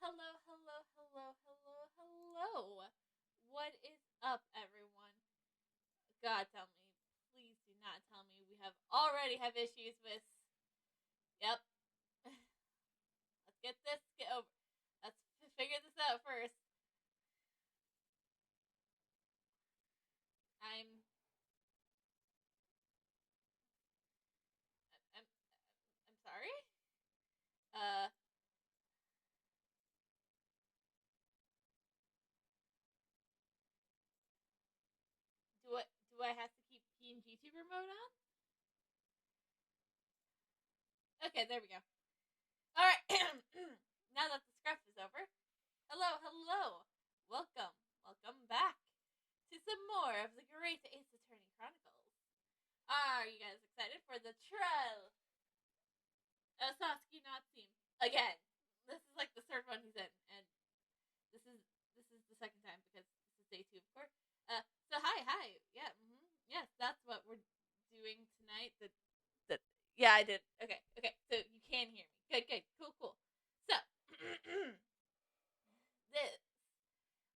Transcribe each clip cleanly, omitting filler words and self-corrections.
Hello, hello, hello, hello, hello. What is up, everyone? God, tell me. Please do not tell me we already have issues with. Yep. Let's get over. Let's figure this out first. I'm. I'm sorry. Uh. Do I have to keep PNG tuber mode on? Okay, there we go. All right. Now that the scruff is over, hello, hello. Welcome back to some more of the Great Ace Attorney Chronicles. Are you guys excited for the trial of Sasuke Natsume again? This is like the third one he's in, and this is the second time because this is day 2, of course. So hi, yeah, yes, that's what we're doing tonight. Yeah, I did. Okay, so you can hear me. Good, cool. So this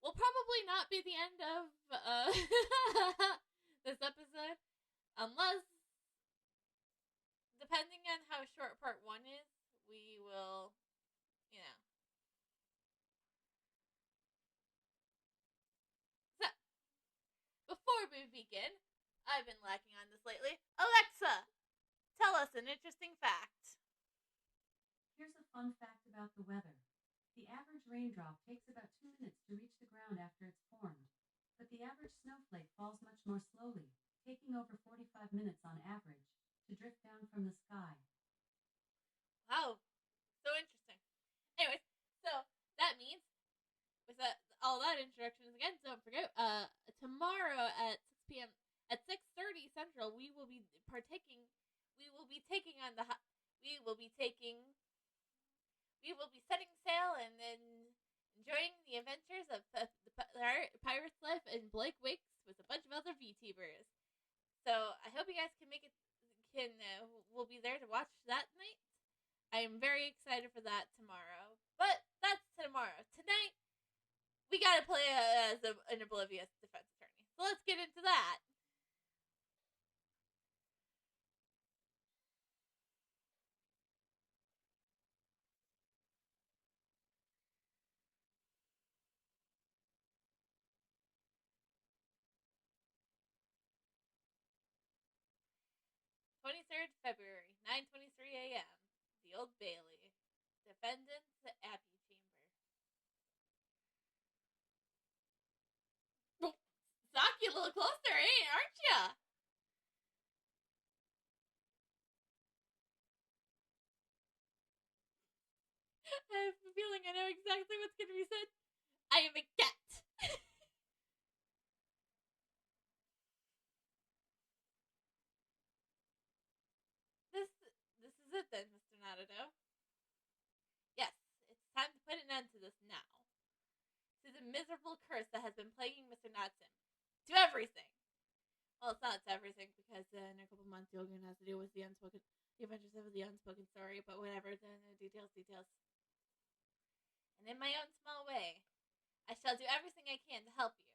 will probably not be the end of this episode, unless, depending on how short part 1 is, we will, So, before we begin, I've been lacking on this lately. Alexa, tell us an interesting fact. Here's a fun fact about the weather. The average raindrop takes about 2 minutes to reach the ground after it's formed, but the average snowflake falls much more slowly, taking over 45 minutes on average to drift down from the sky. Wow, so interesting. Anyways, so that means, with all that introductions again, don't forget, tomorrow at 6 p.m. at 6:30 Central, we will be setting sail and then enjoying the adventures of the pirate's life in Blake Wakes with a bunch of other VTubers. So I hope you guys can make it. We'll be there to watch that night. I am very excited for that tomorrow. But that's tomorrow. Tonight, we gotta play as an oblivious defense attorney. So let's get into that. February 23rd, 9:23 a.m. The Old Bailey. Defendant's Abbey Chamber. Saki, a little closer, aren't ya? I have a feeling I know exactly what's going to be said. I am a cat. This is it then, Mr. Naruto. Yes, it's time to put an end to this now. To the miserable curse that has been plaguing Mr. Natsume. To everything. Well, it's not to everything, because in a couple months Yogan has to deal with the adventures of the unspoken story, but whatever, the details. And in my own small way, I shall do everything I can to help you.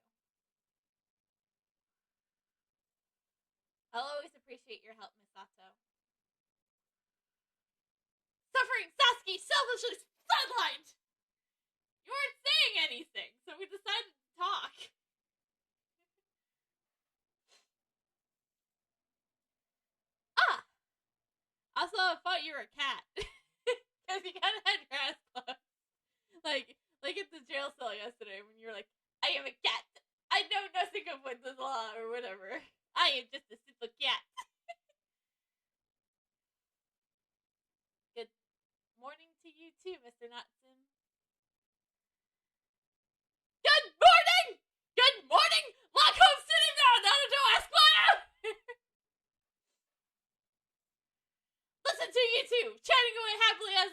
I'll always appreciate your help, Misato. Suffering Sasuke selfishly sidelined! You weren't saying anything, so we decided to talk. Also, I thought you were a cat. Because you kind of had your ass closed. Like at the jail cell yesterday when you were like, I am a cat. I know nothing of what the law or whatever. I am just a simple cat. Good morning to you too, Mr. Natsume. Good morning! Good morning! Lock home City now, Naruto Esquire! Listen to you two, chatting away happily as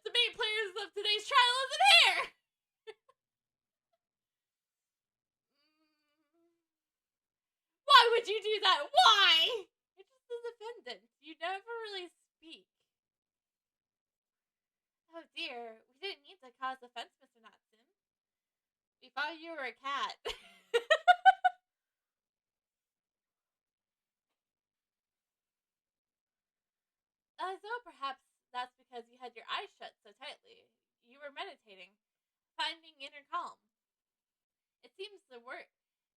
the main players of today's trial isn't here! Why would you do that? Why? You're just a defendant. You never really speak. Oh dear, we didn't mean to cause offense, Mr. Natsun. We thought you were a cat. So perhaps that's because you had your eyes shut so tightly. You were meditating, finding inner calm. It seems the word.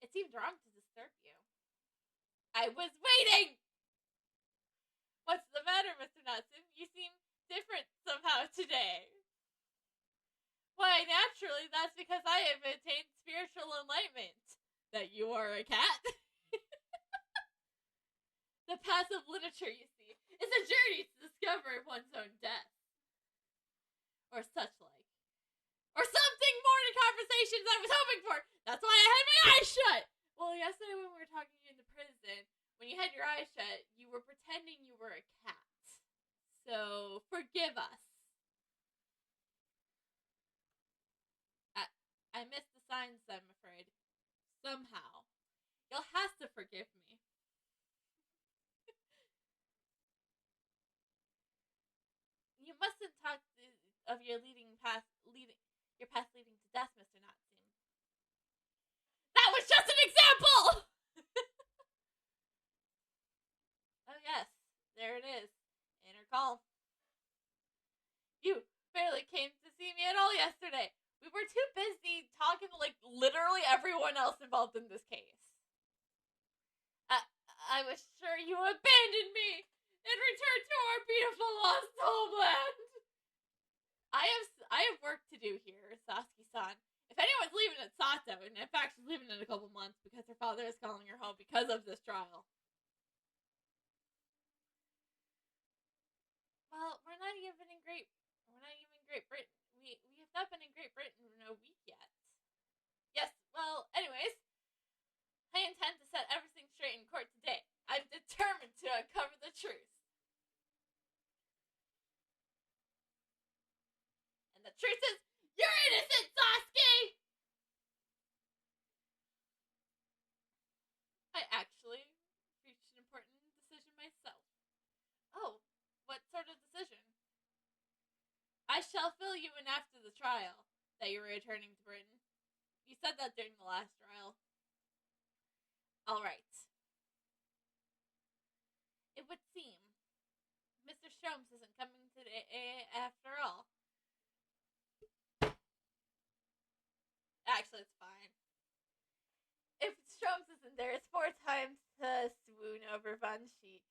It seemed wrong to disturb you. I was waiting! What's the matter, Mr. Natsun? You seem different somehow today. Why, naturally, that's because I have attained spiritual enlightenment. That you are a cat? The path of literature, you see, is a journey to discover one's own death. Or such like. Or something more to conversations I was hoping for. That's why I had my eyes shut. Well, yesterday when we were talking in the prison, when you had your eyes shut, you were pretending you were a cat. So, forgive us. I missed the signs, I'm afraid. Somehow. You'll have to forgive me. You mustn't talk of your path leading to death, Mr. Natsun. That was just an example! Oh yes, there it is. Inner calm. You barely came to see me at all yesterday. We were too busy talking to literally everyone else involved in this case. I was sure you abandoned me and returned to our beautiful lost homeland. I have work to do here, Sasuke-san. If anyone's leaving at Sato, and in fact she's leaving in a couple months because her father is calling her home because of this trial. Well, we're not even in Great Britain. We have not been in Great Britain in a week yet. Yes, well, anyways, I intend to set everything straight in court today. I'm determined to uncover the truth. And the truth is, you're innocent, Sasuke! I actually reached an important decision myself. Oh, what sort of decision? I shall fill you in after the trial that you're returning to Britain. You said that during the last trial. Alright. It would seem Mr. Sholmes isn't coming today after all. Actually, it's fine. If Sholmes isn't there, it's 4 times to swoon over Von Sheik.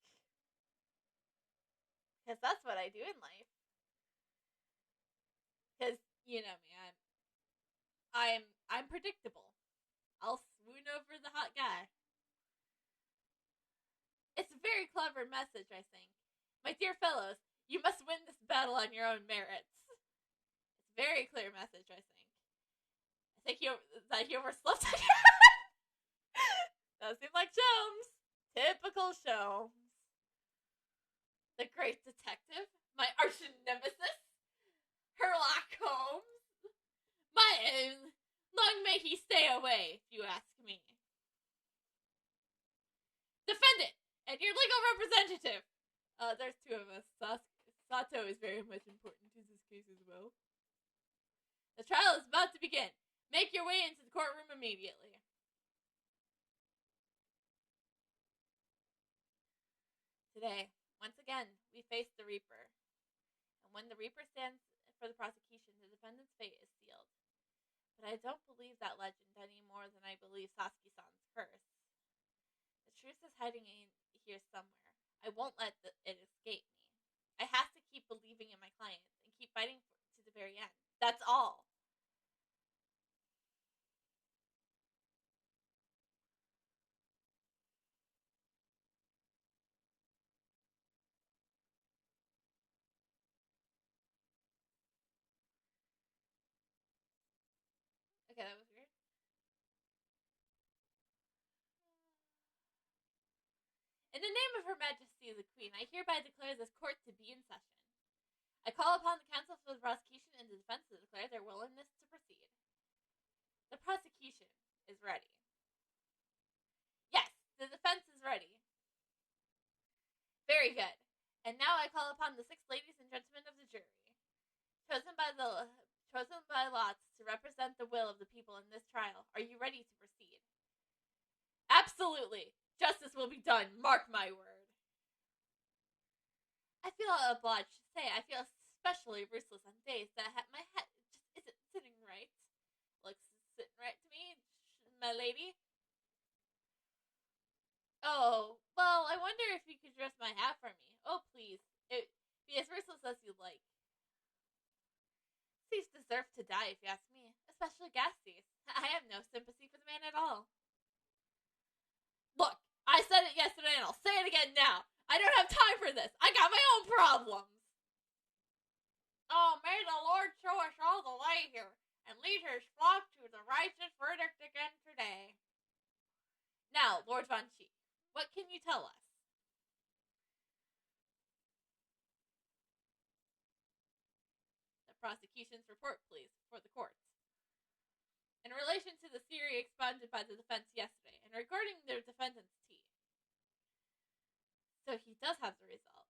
Because that's what I do in life. Because, you know me, I'm predictable. I'll swoon over the hot guy. It's a very clever message, I think. My dear fellows, you must win this battle on your own merits. It's a very clear message, I think. I think that you overslept on your head. That seems like Sholmes. Typical Sholmes. The great detective, my arch nemesis, Sherlock Holmes. My own. Long may he stay away, if you ask me. Defendant and your legal representative. There's 2 of us. Sato is very much important to this case as well. The trial is about to begin. Make your way into the courtroom immediately. Today, once again, we face the Reaper. And when the Reaper stands for the prosecution, the defendant's fate is sealed. But I don't believe that legend any more than I believe Sasuke-san's curse. The truth is hiding in here somewhere. I won't let it escape me. I have to keep believing in my client and keep fighting to the very end. That's all. Okay, that was weird. In the name of Her Majesty the Queen, I hereby declare this court to be in session. I call upon the counsel for the prosecution and the defense to declare their willingness to proceed. The prosecution is ready. Yes, the defense is ready. Very good. And now I call upon the 6 ladies and gentlemen of the jury, chosen chosen by lots to represent the will of the people in this trial. Are you ready to proceed? Absolutely. Justice will be done. Mark my word. I feel obliged to say I feel especially ruthless on days that my head just isn't sitting right. Looks sitting right to me, my lady. Oh, well, I wonder if you could dress my hat for me. Oh, please. Be as ruthless as you like. Thieves deserve to die, if you ask me. Especially gas thieves. I have no sympathy for the man at all. Look, I said it yesterday and I'll say it again now. I don't have time for this. I got my own problems. Oh, may the Lord show us all the way here and lead his flock to the righteous verdict again today. Now, Lord Von Cheek, what can you tell us? The prosecution's report, please, for the court. In relation to the theory expounded by the defense yesterday, and regarding the defendant's tea. So he does have the results.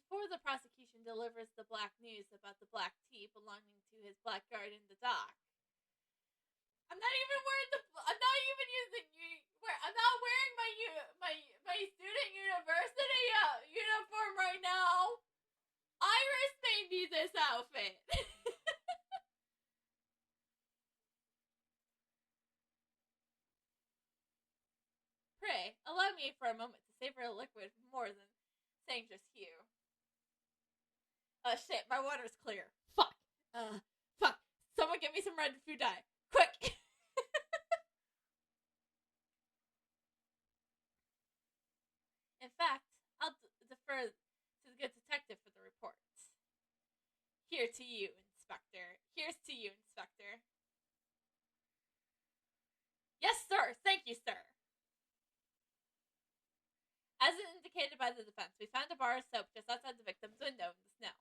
Before the prosecution delivers the black news about the black tea belonging to his blackguard in the dock. I'm not even wearing I'm not even using. I'm not wearing my student university uniform right now. Iris made me this outfit. Pray, allow me for a moment to savor a liquid more than saying just hue. Shit, my water's clear. Fuck. Fuck. Someone get me some red food dye. Quick! In fact, I'll defer to the good detective for the report. Here to you, Inspector. Here's to you, Inspector. Yes, sir. Thank you, sir. As indicated by the defense, we found a bar of soap just outside the victim's window in the snow.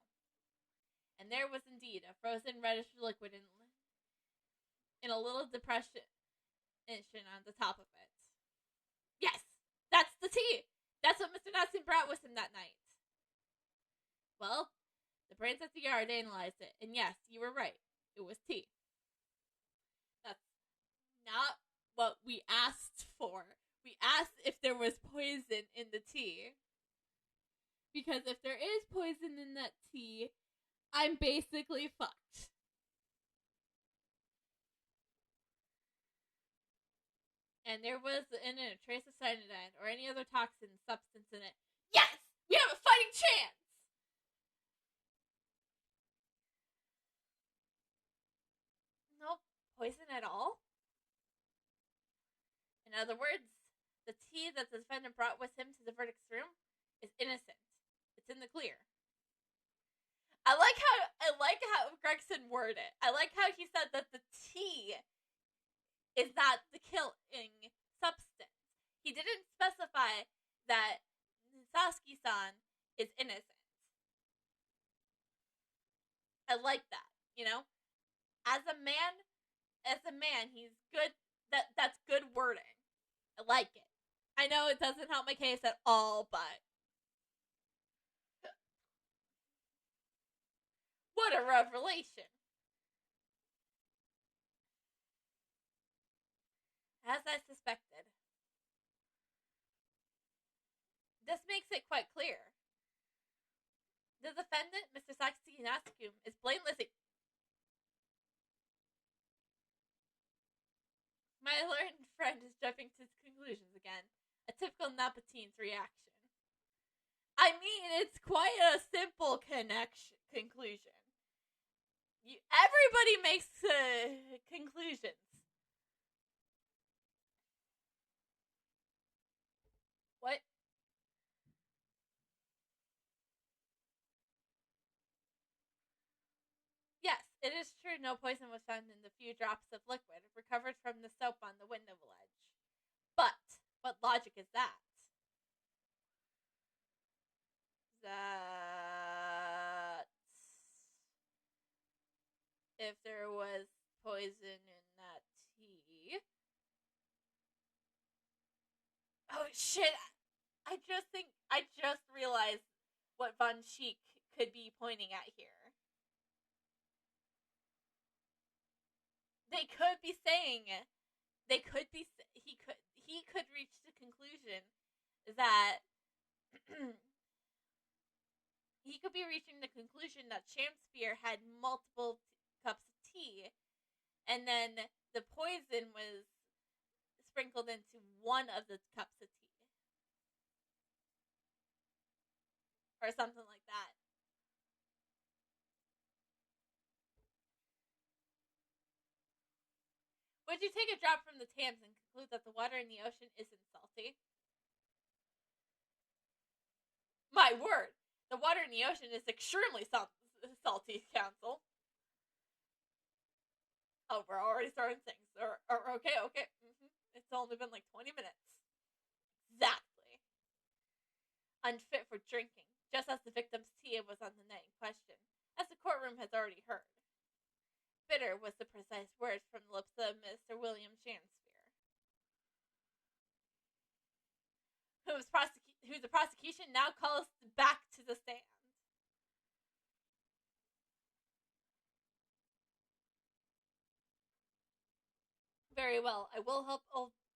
And there was indeed a frozen reddish liquid in a little depression on the top of it. Yes, that's the tea. That's what Mr. Natson brought with him that night. Well, the brains at the yard analyzed it, and yes, you were right. It was tea. That's not what we asked for. We asked if there was poison in the tea. Because if there is poison in that tea, I'm basically fucked. And there wasn't a trace of cyanide or any other toxin substance in it. Yes! We have a fighting chance! No poison at all? In other words, the tea that the defendant brought with him to the verdict's room is innocent. It's in the clear. I like how Gregson worded it. I like how he said that the tea is not the killing substance. He didn't specify that Sasuke-san is innocent. I like that, you know? As a man, he's good. That's good wording. I like it. I know it doesn't help my case at all, but what a revelation. As I suspected. This makes it quite clear. The defendant, Mr. Sasuke Natsukum, is blameless. My learned friend is jumping to conclusions again. A typical Napatine's reaction. I mean, it's quite a simple conclusion. Everybody makes conclusions. What? Yes, it is true no poison was found in the few drops of liquid recovered from the soap on the window ledge. But, what logic is that? That if there was poison in that tea, Oh shit! I just realized what Von Sheik could be pointing at here. They could be saying, he could reach the conclusion that he could be reaching the conclusion that Shamsphere had multiple cups of tea, and then the poison was sprinkled into one of the cups of tea, or something like that. Would you take a drop from the Thames and conclude that the water in the ocean isn't salty? My word, the water in the ocean is extremely salty, Council. Oh, we're already starting things. Okay. Mm-hmm. It's only been like 20 minutes. Exactly. Unfit for drinking, just as the victim's tea was on the night in question, as the courtroom has already heard. Bitter was the precise words from the lips of Mr. William Shamsphere, who the prosecution now calls back to the stand. Very well, I will help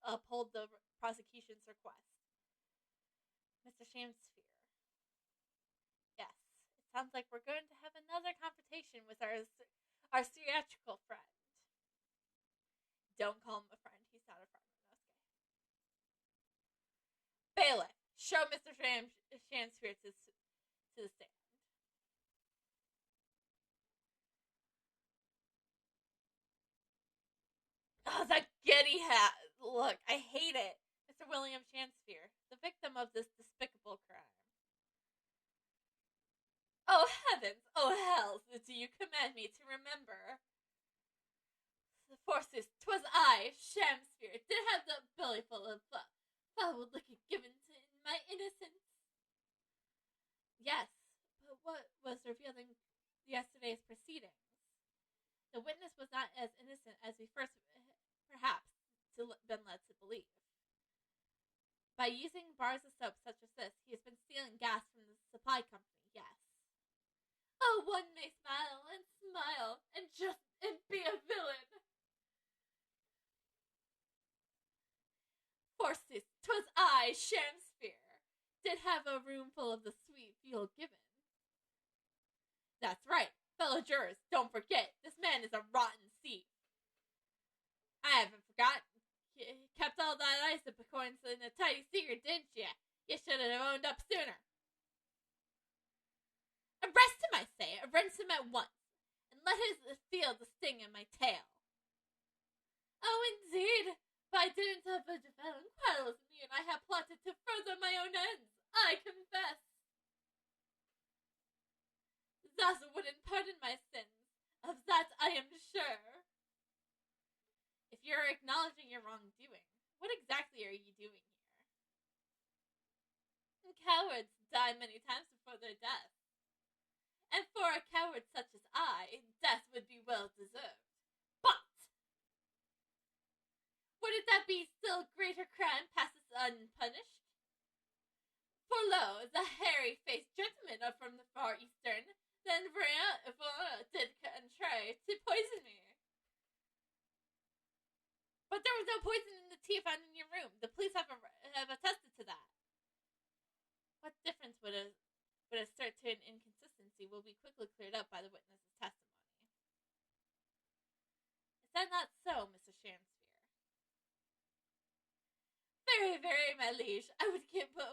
uphold the prosecution's request. Mr. Shamsphere. Yes, it sounds like we're going to have another confrontation with our theatrical friend. Don't call him a friend. He's not a friend. Okay. Bailiff, show Mr. Shamsphere to the stand. Oh, that giddy hat. Look, I hate it. Mr. William Shamsphere, the victim of this despicable crime. Oh, heavens! Oh, hells! Do you command me to remember? Forsooth, 'twas I, Shamsphere, did have the belly full of foul liquor given to in my innocence. Yes, but what was revealed in yesterday's proceedings? The witness was not as innocent as we first, perhaps, been led to believe. By using bars of soap such as this, he has been stealing gas from the supply company, yes. Oh, one may smile and be a villain. Forsooth, 'twas I, Shamsphere, did have a room full of the sweet fuel given. That's right, fellow jurors, don't forget, this man is a rotten thief. I haven't forgotten. You kept all that isopocorns in a tidy secret, didn't you? You should have owned up sooner. Arrest him, I say, arrest him at once, and let him feel the sting in my tail. Oh, indeed, if I didn't have a developing quarrel with me, and I had plotted to further my own ends, I confess. Zaza wouldn't pardon my sins, of that I am sure. If you're acknowledging your wrongdoing, what exactly are you doing here? Cowards die many times before their death. And for a coward such as I, death would be well deserved. But would it that be still greater crime passes unpunished? For lo, the hairy-faced gentlemen are from the far eastern, then Verona did contrive to poison me. But there was no poison in the tea found in your room. The police have attested to that. What difference would assert to an inconsistency will be quickly cleared up by the witness's testimony. Is that not so, Mr. Shamsphere? Very, very, my liege. I would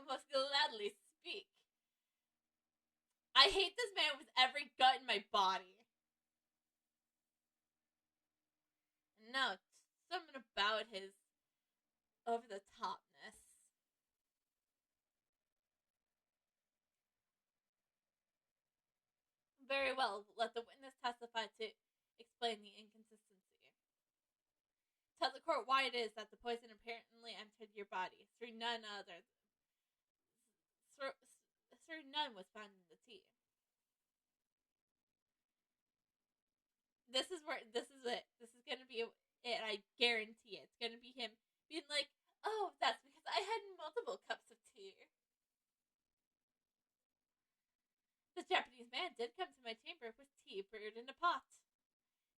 most gladly speak. I hate this man with every gut in my body. No, something about his over-the-topness. Very well, let the witness testify to explain the inconsistency. Tell the court why it is that the poison apparently entered your body through none other. Through none was found in the tea. This is it. This is gonna be it. I guarantee it. It's gonna be him being like, "Oh, that's because I had multiple tea brewed in a pot.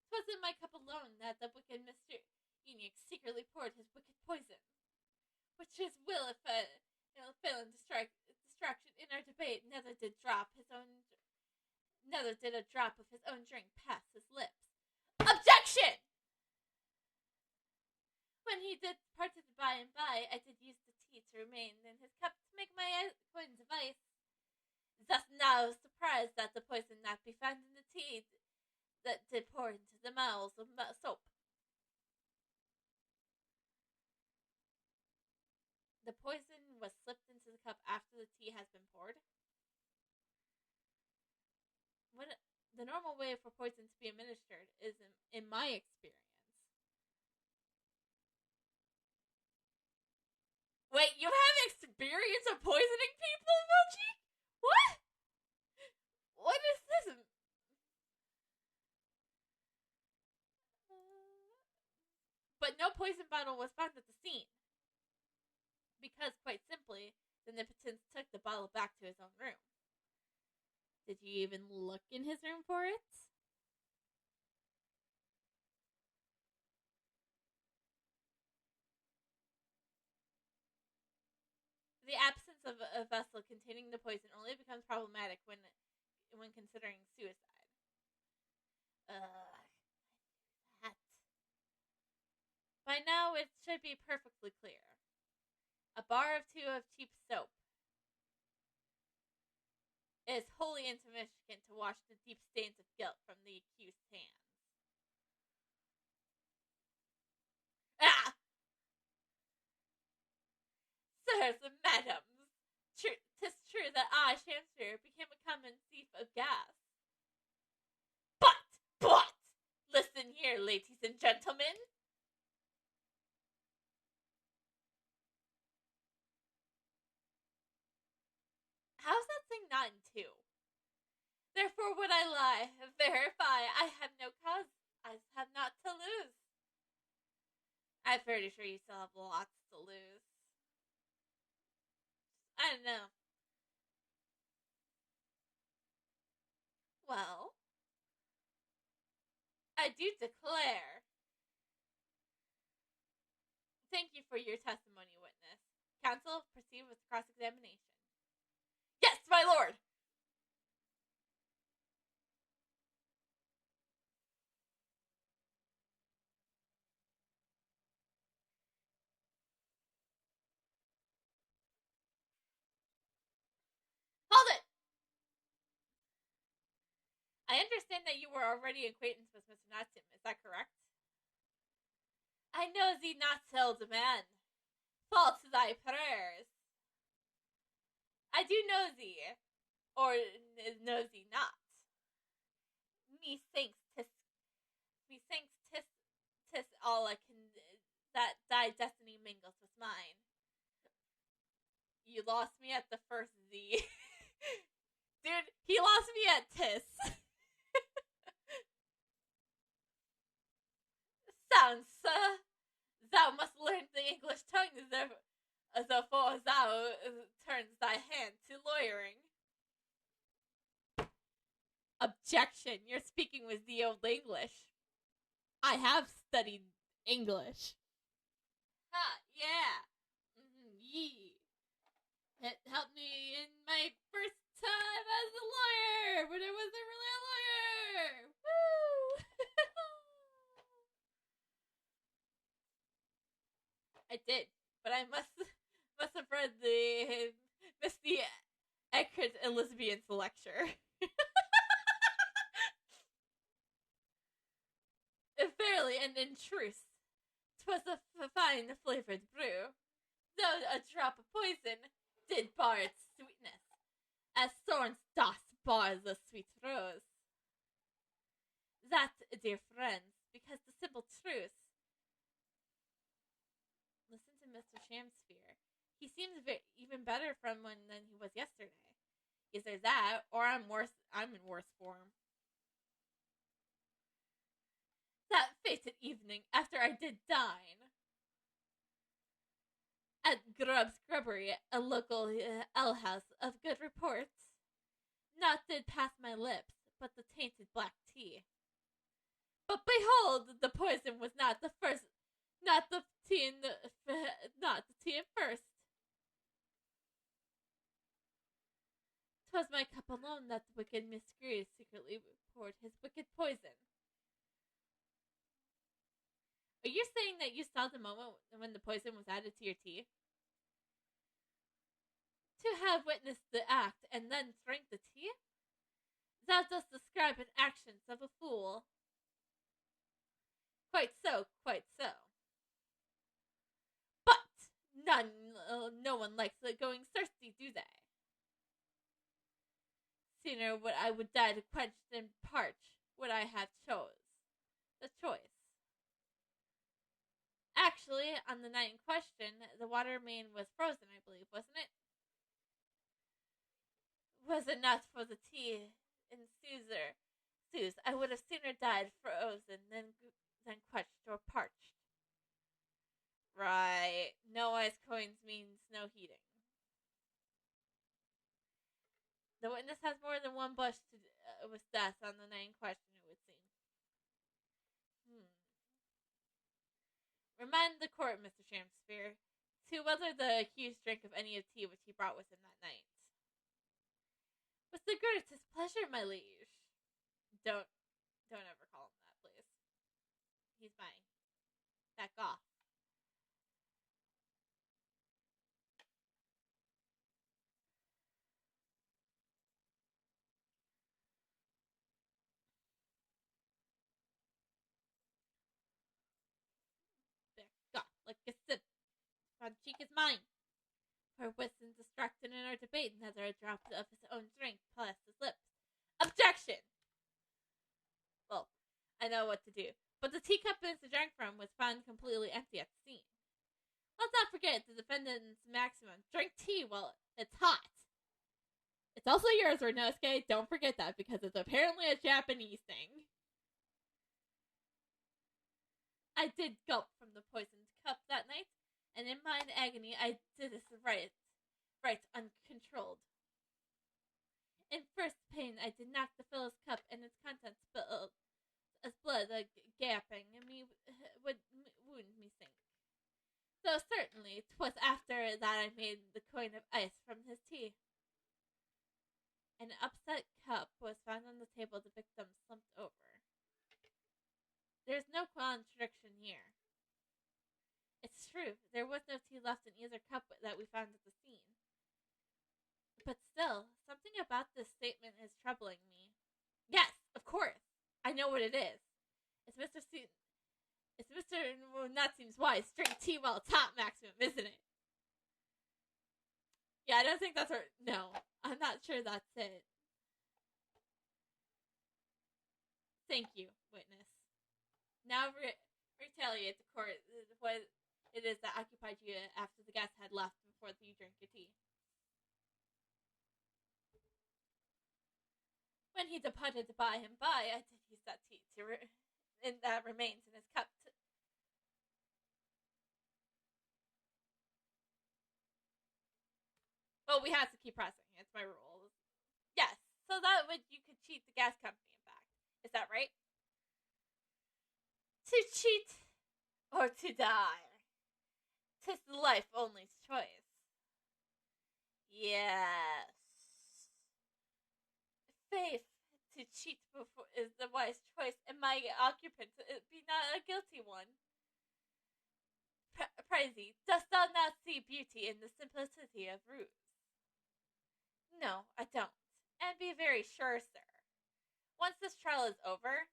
'Twas in my cup alone that the wicked Mr. Enoch secretly poured his wicked poison, which his will fail in distraction in our debate neither did a drop of his own drink pass his lips. Objection! When he did parted by and by, I did use the tea to remain in his cup to make my coins of ice. Thus now surprised that the poison not be found in the tea that did pour into the mouths of soap. The poison was slipped into the cup after the tea has been poured. When the normal way for poison to be administered is, in my experience. Wait, you have experience of poisoning people, Mochi? What? What is this? But no poison bottle was found at the scene. Because, quite simply, the Nipotins took the bottle back to his own room. Did you even look in his room for it? The absence of a vessel containing the poison only becomes problematic when considering suicide. That. By now, it should be perfectly clear. A bar or two of cheap soap. It is wholly insufficient to wash the deep stains of guilt from the accused's hands. Ah! Sirs and madams, 'tis true that I, Shamster, became a common thief of gas. But, listen here, ladies and gentlemen. How's that thing not in two? Therefore would I lie, verify I have no cause, I have not to lose. I'm pretty sure you still have lots to lose. I don't know. Well, I do declare. Thank you for your testimony, witness. Counsel, proceed with cross-examination. Yes, my lord! Hold it! I understand that you were already acquainted with Mr. Natsim, is that correct? I know thee not seldom man. Fall to thy prayers. I do know thee, or know thee not. Methinks tis all I can, that thy destiny mingles with mine. You lost me at the first Z. Dude, he lost me at tis. Sounds, sir. Thou must learn the English tongue, therefore thou turns thy hand to lawyering. Objection, you're speaking with the old English. I have studied English. Ha, yeah. Yee. It helped me in my first time as a lawyer, but I wasn't really a lawyer. Woo! I did, but I must have read missed the Eckert Elizabethan's lecture. Fairly and in truth, 'twas a fine flavored brew, though a drop of poison did bar its sweetness, as thorns doth bar the sweet rose. That, dear friends, because the simple truth. Listen to Mr. Shamsphere. He seems even better than he was yesterday. Either that, or I'm in worse form. That fated evening, after I did dine at Grubb's Grubbery, a local alehouse of good report, naught did pass my lips but the tainted black tea. But behold, the poison was not the tea at first. 'Twas my cup alone that the wicked miscreant secretly poured his wicked poison. Are you saying that you saw the moment when the poison was added to your tea? To have witnessed the act and then drank the tea? Thou dost describe an actions of a fool. Quite so, quite so. But no one likes going thirsty, do they? Sooner would I die to quench than parch would I have the choice. Actually, on the night in question, the water main was frozen, I believe, wasn't it? Was it not for the tea in Suze, I would have sooner died frozen than quenched or parched. Right. No ice coins means no heating. The witness has more than one bush with death on the night in question, it would seem. Remind the court, Mr. Shakespeare, to whether the accused drank of any of tea which he brought with him that night. With the greatest pleasure, my liege. Don't ever call him that, please. He's mine. Back off. Back off, like a sip. Front cheek is mine. For Whiston distracted in our debate, neither a drop of his own drink passed his lips. Objection! Well, I know what to do. But the teacup Mr. drank from was found completely empty at the scene. Let's not forget the defendant's maximum. Drink tea while it's hot. It's also yours, Renosuke. Don't forget that, because it's apparently a Japanese thing. I did gulp from the poisoned cup that night, and in mine agony I did this right uncontrolled. In first pain I did knock the fellow's cup, and its contents spilled as blood, gaping, and would wound me sink. So certainly 'twas after that I made the coin of ice from his tea. An upset cup was found on the table the victim slumped over. There's no contradiction here. It's true, there was no tea left in either cup that we found at the scene. But still, something about this statement is troubling me. Yes, of course. I know what it is. It's Mr. That seems wise. Drink tea while it's hot, Maximum, isn't it? Yeah, I don't think that's her. No, I'm not sure that's it. Thank you, witness. Now retaliate the court what it is that occupied you after the guest had left before you drank your tea. When he departed by and by, I did use that tea and that remains in his cup. Well, we have to keep pressing. It's my rules. Yes, so that you could cheat the gas company, in fact. Is that right? To cheat or to die. 'Tis the life only's choice. Yes. Faith, to cheat before is the wise choice, and my occupant be not a guilty one. Prithee, dost thou not see beauty in the simplicity of ruse? No, I don't. And be very sure, sir. Once this trial is over,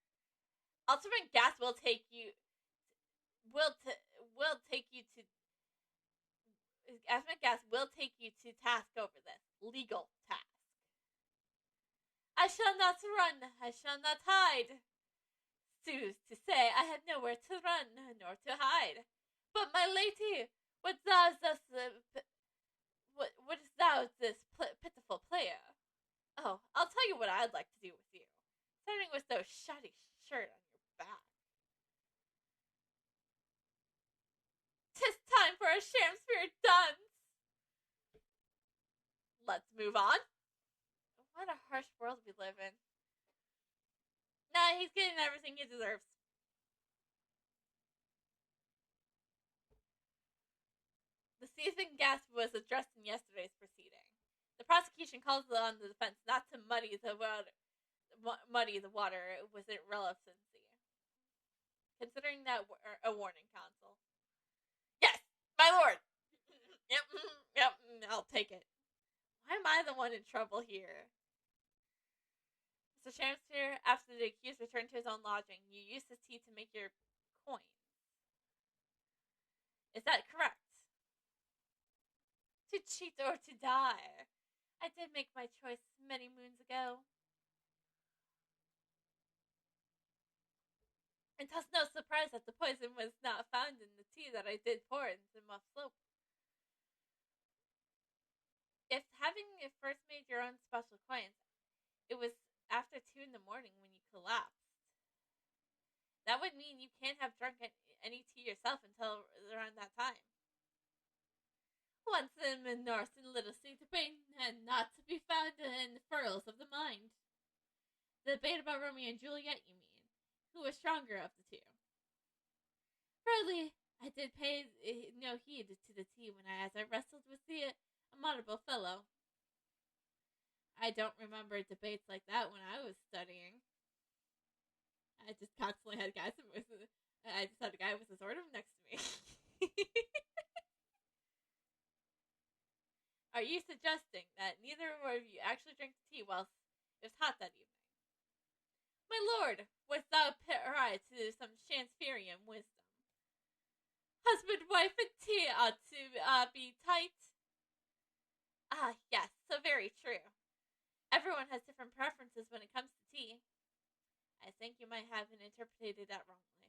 Ultimate Gas will take you to task over this legal task. I shall not run, I shall not hide. Sooth to say, I had nowhere to run nor to hide. But my lady, wouldst thou this pitiful player? Oh, I'll tell you what I'd like to do with you. Starting with those shoddy shirt on your back. 'Tis time for a Shakespeare dance. Let's move on. What a harsh world we live in. Nah, he's getting everything he deserves. The seething gas was addressed in yesterday's proceeding. The prosecution calls on the defense not to muddy the water with irrelevancy, considering that a warning, counsel. Yes, my lord. Yep, I'll take it. Why am I the one in trouble here? Mr. Shamster, after the accused returned to his own lodging, you used his tea to make your coins. Is that correct? To cheat or to die. I did make my choice many moons ago. And thus no surprise that the poison was not found in the tea that I did pour in the muff soap. If having first made your own special coins, it was after 2 in the morning when you collapsed. That would mean you can't have drunk any tea yourself until around that time. Once in the north and little sea debate, and not to be found in the furrows of the mind. The debate about Romeo and Juliet, you mean? Who was stronger of the two? Really, I did pay no heed to the tea as I wrestled with the immortal fellow. I don't remember debates like that when I was studying. I just constantly had guys I just had a guy with a sword next to me. Are you suggesting that neither of you actually drank the tea whilst it was hot that evening? My lord, wouldst thou pry to some Shakespearean wisdom? Husband, wife, and tea ought to be tight. Ah, yes, so very true. Everyone has different preferences when it comes to tea. I think you might have interpreted that wrongly.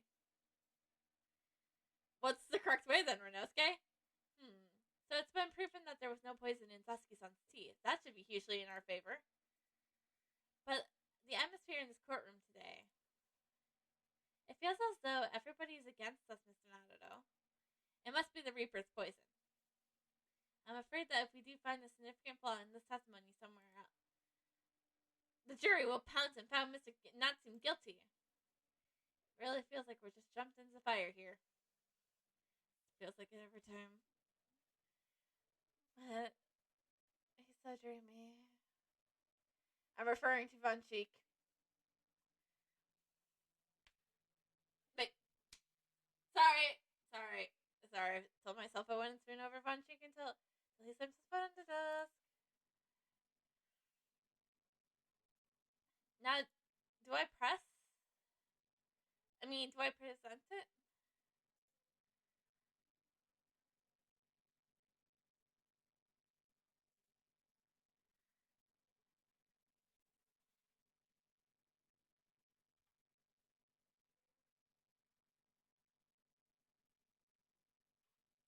What's the correct way then, Renosuke? So it's been proven that there was no poison in Sasuke-san's tea. That should be hugely in our favor. But the atmosphere in this courtroom today, it feels as though everybody is against us, Mr. Naruto. It must be the Reaper's poison. I'm afraid that if we do find a significant flaw in this testimony somewhere else, the jury will pounce and found Mr. Natsume guilty. It really feels like we're just jumped into the fire here. It feels like it every time. But he's so dreamy. I'm referring to Von Cheek. But sorry. I told myself I wouldn't spoon over Von Cheek until he slips his foot into dust. Now, do I press? Do I present it?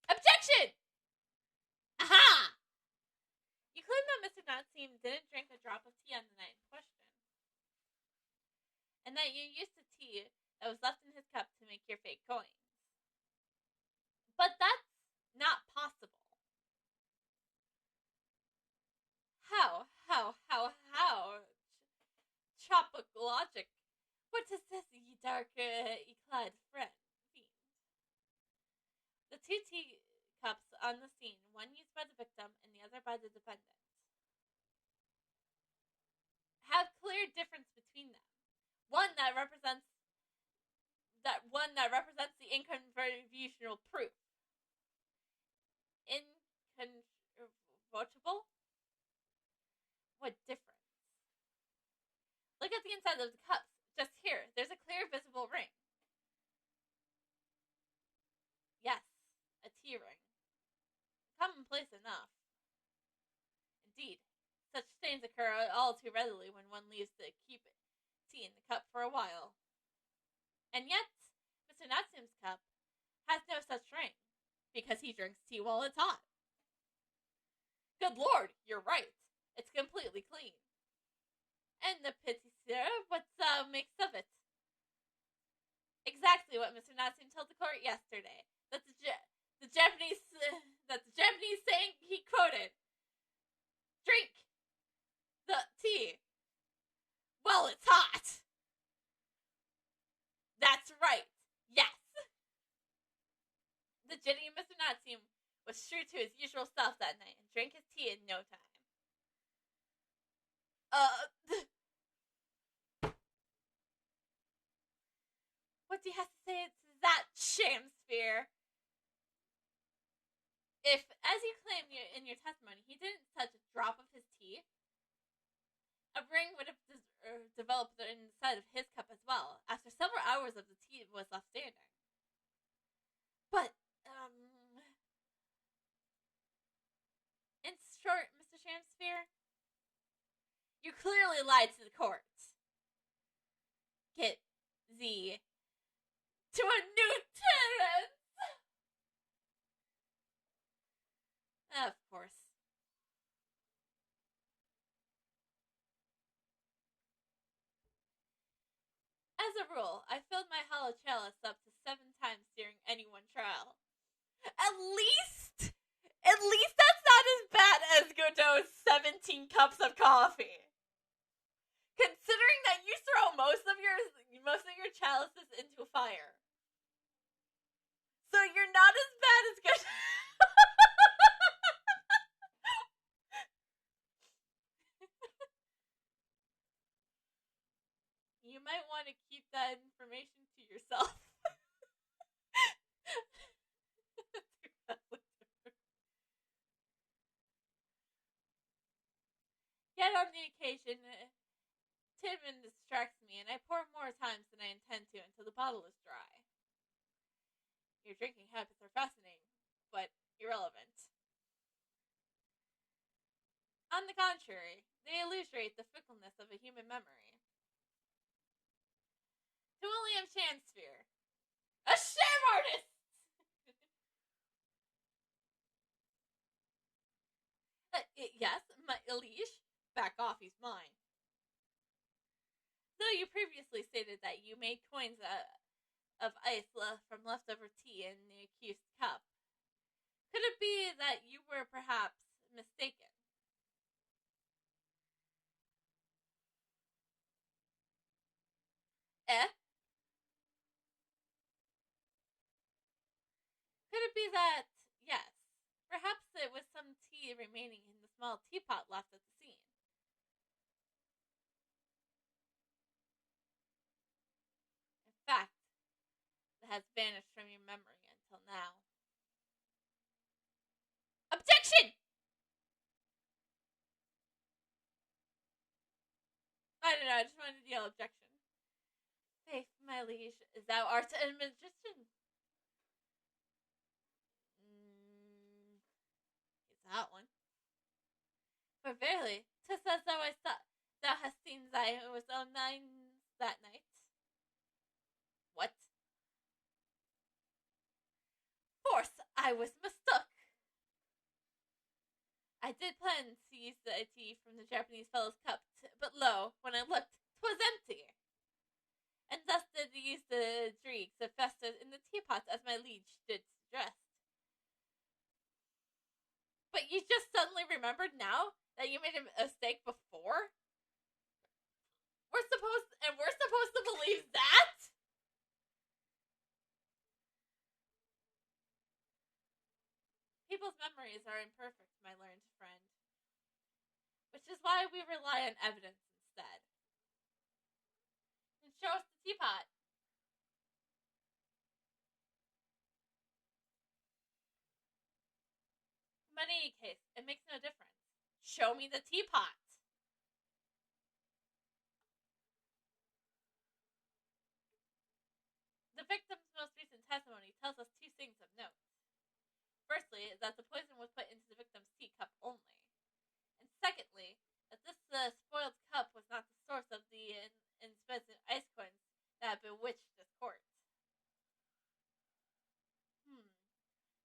Objection! Aha! You claim that Mr. Natsume didn't drink a drop of tea on the night in question, and that you used the tea that was left in his cup to make your fake coins. But that's not possible. How? Tropic logic. What is this, ye dark, clad friend? Fiend. The two tea cups on the scene, one used by the victim and the other by the defendant, have clear difference between them. One that represents the incontrovertible proof. Incontrovertible? What difference? Look at the inside of the cups. Just here, there's a clear visible ring. Yes, a tea ring. Commonplace enough. Indeed, such stains occur all too readily when one leaves to keep tea in the cup for a while. And yet, Mr. Natsume's cup has no such ring, because he drinks tea while it's hot. Good lord, you're right. It's completely clean. And the pity, sir, what makes of it? Exactly what Mr. Natsume told the court yesterday. That the Japanese saying he quoted. Drink the tea while it's hot. The giddy Mr. Nazi was true to his usual self that night and drank his tea in no time. What do you have to say to that, Shamsphere? If, as you claim in your testimony, he didn't touch a drop of his tea, a ring would have developed inside of his cup as well, after several hours of the tea was left standing. But, in short, Mr. Shamsphere, you clearly lied to the court. Get Z to a new tenant! Of course. As a rule, I filled my hollow chalice up to 7 times during any one trial. At least that's not as bad as Godot's 17 cups of coffee. Considering that you throw most of your chalices into fire. So you're not as bad as Godot. You might want to keep that information to yourself. Yet on the occasion, Tidman distracts me, and I pour more times than I intend to until the bottle is dry. Your drinking habits are fascinating, but irrelevant. On the contrary, they illustrate the fickleness of a human memory. To William Shamsphere, a sham artist! Yes, my Elish, back off, he's mine. Though you previously stated that you made coins of ice from leftover tea in the accused cup, could it be that you were perhaps mistaken? Eh? Could it be that, yes, perhaps it was some tea remaining in the small teapot left at the scene? In fact, that has vanished from your memory until now. Objection! I don't know, I just wanted to yell objection. Faith, my liege, thou art a magician. It's that one. For verily, 'tis as though I saw thou hast seen thy own eyes that night. What? Force, I was mistook. I did plan to use the tea from the Japanese fellow's cup, but lo, when I looked, 'twas empty. And thus did use the dregs of festered in the teapot as my liege did suggest. But you just suddenly remembered now that you made a mistake before? We're supposed to believe that? People's memories are imperfect, my learned friend. Which is why we rely on evidence instead. And show us the teapot. But in any case, it makes no difference. Show me the teapot. The victim's most recent testimony tells us 2 things of note. Firstly, that the poison was put into the victim's teacup only. And secondly, that this spoiled cup was not the source of the expensive ice coins that bewitched this court.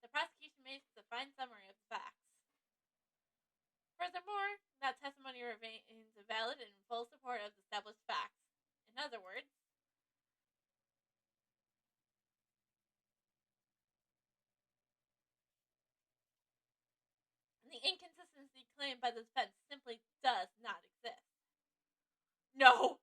The prosecution makes a fine summary of the facts. Furthermore, that testimony remains valid and in full support of the established facts. In other words, the inconsistency claimed by the defense simply does not exist. No!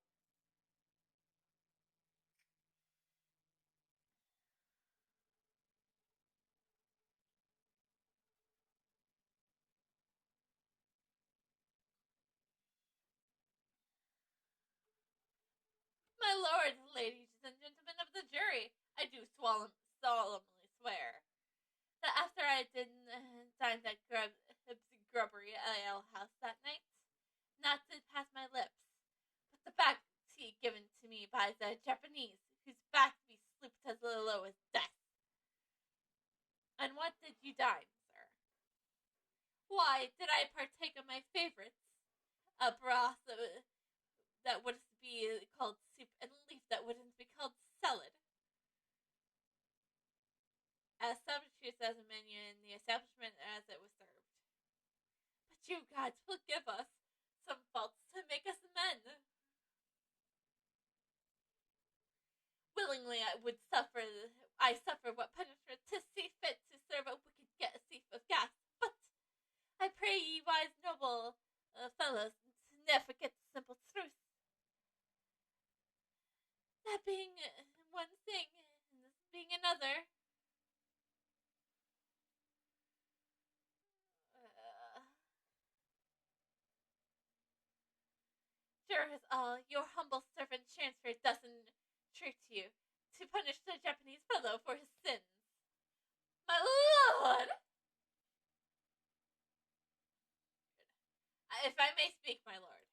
my lord, ladies and gentlemen of the jury, I do solemnly swear that after I dined at Grubbery Ale House that night, not did pass my lips, but the back tea given to me by the Japanese, whose back we slooped as low as death. And what did you dine, sir? Why, did I partake of my favorites? A broth that wouldn't be called soup, and leaf that wouldn't be called salad. As sumptuous as a menu in the establishment as it was served. But you gods will give us some faults to make us men. Willingly I suffer what punishment to see fit to serve a wicked thief of gas, but I pray ye wise noble fellows never forget the simple truth. That being one thing, and this being another. Sure as all, your humble servant transferred thus entreat you to punish the Japanese fellow for his sins. My lord! If I may speak, my lord.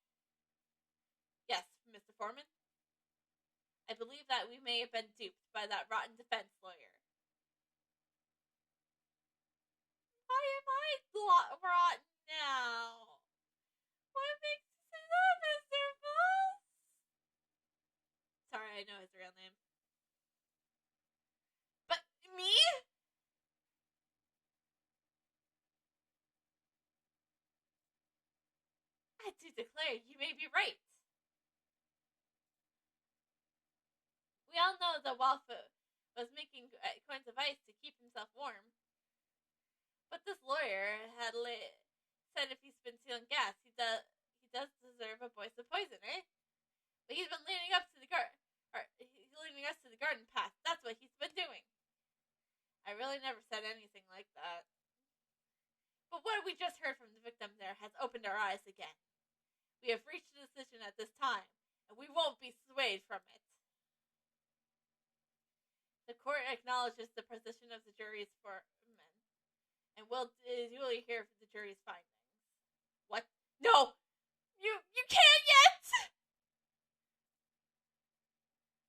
Yes, Mr. Foreman? I believe that we may have been duped by that rotten defense lawyer. Why am I rotten now? What makes you say that, Mr. Foss? Sorry, I know his real name. But me? I do declare you may be right. We all know that Walfo was making coins of ice to keep himself warm. But this lawyer had said if he's been stealing gas, he does deserve a voice of poison, eh? But he's been leading us to the garden path. That's what he's been doing. I really never said anything like that. But what we just heard from the victim there has opened our eyes again. We have reached a decision at this time, and we won't be swayed from it. The court acknowledges the position of the jury's foremen, and will duly hear the jury's findings. What? No! You can't yet!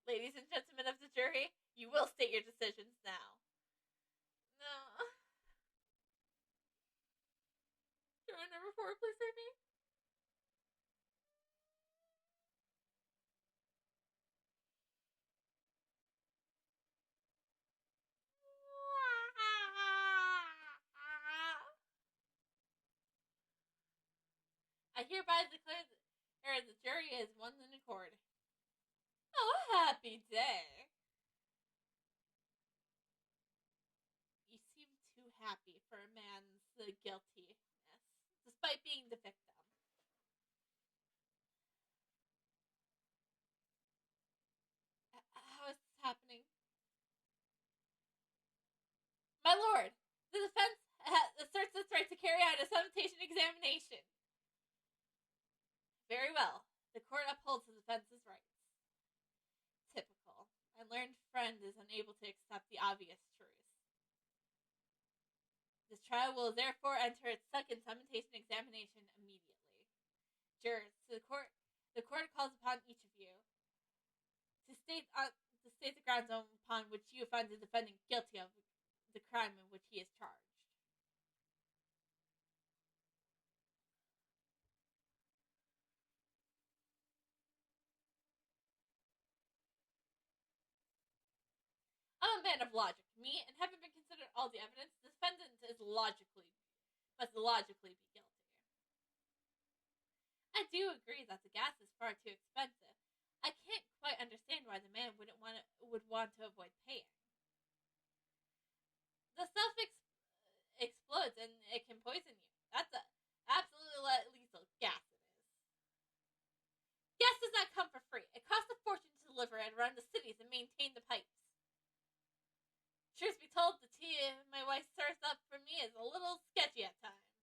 Ladies and gentlemen of the jury, you will state your decisions now. No. Juror number 4, please save me. I hereby declare the jury is one in accord. Oh, happy day. You seem too happy for a man's guiltiness, despite being the victim. How is this happening? My lord, the defense asserts its right to carry out a summatation examination. Very well. The court upholds the defense's rights. Typical. My learned friend is unable to accept the obvious truth. This trial will therefore enter its second summatation examination immediately. Jurors, the court calls upon each of you to state the grounds upon which you find the defendant guilty of the crime in which he is charged. I'm a man of logic. Me, and having been considered all the evidence, the defendant must logically be guilty. I do agree that the gas is far too expensive. I can't quite understand why the man would want to avoid paying. The stuff explodes and it can poison you. That's absolutely lethal gas it is. Gas does not come for free. It costs a fortune to deliver it around the cities and maintain the pipes. Truth be told, the tea my wife serves up for me is a little sketchy at times.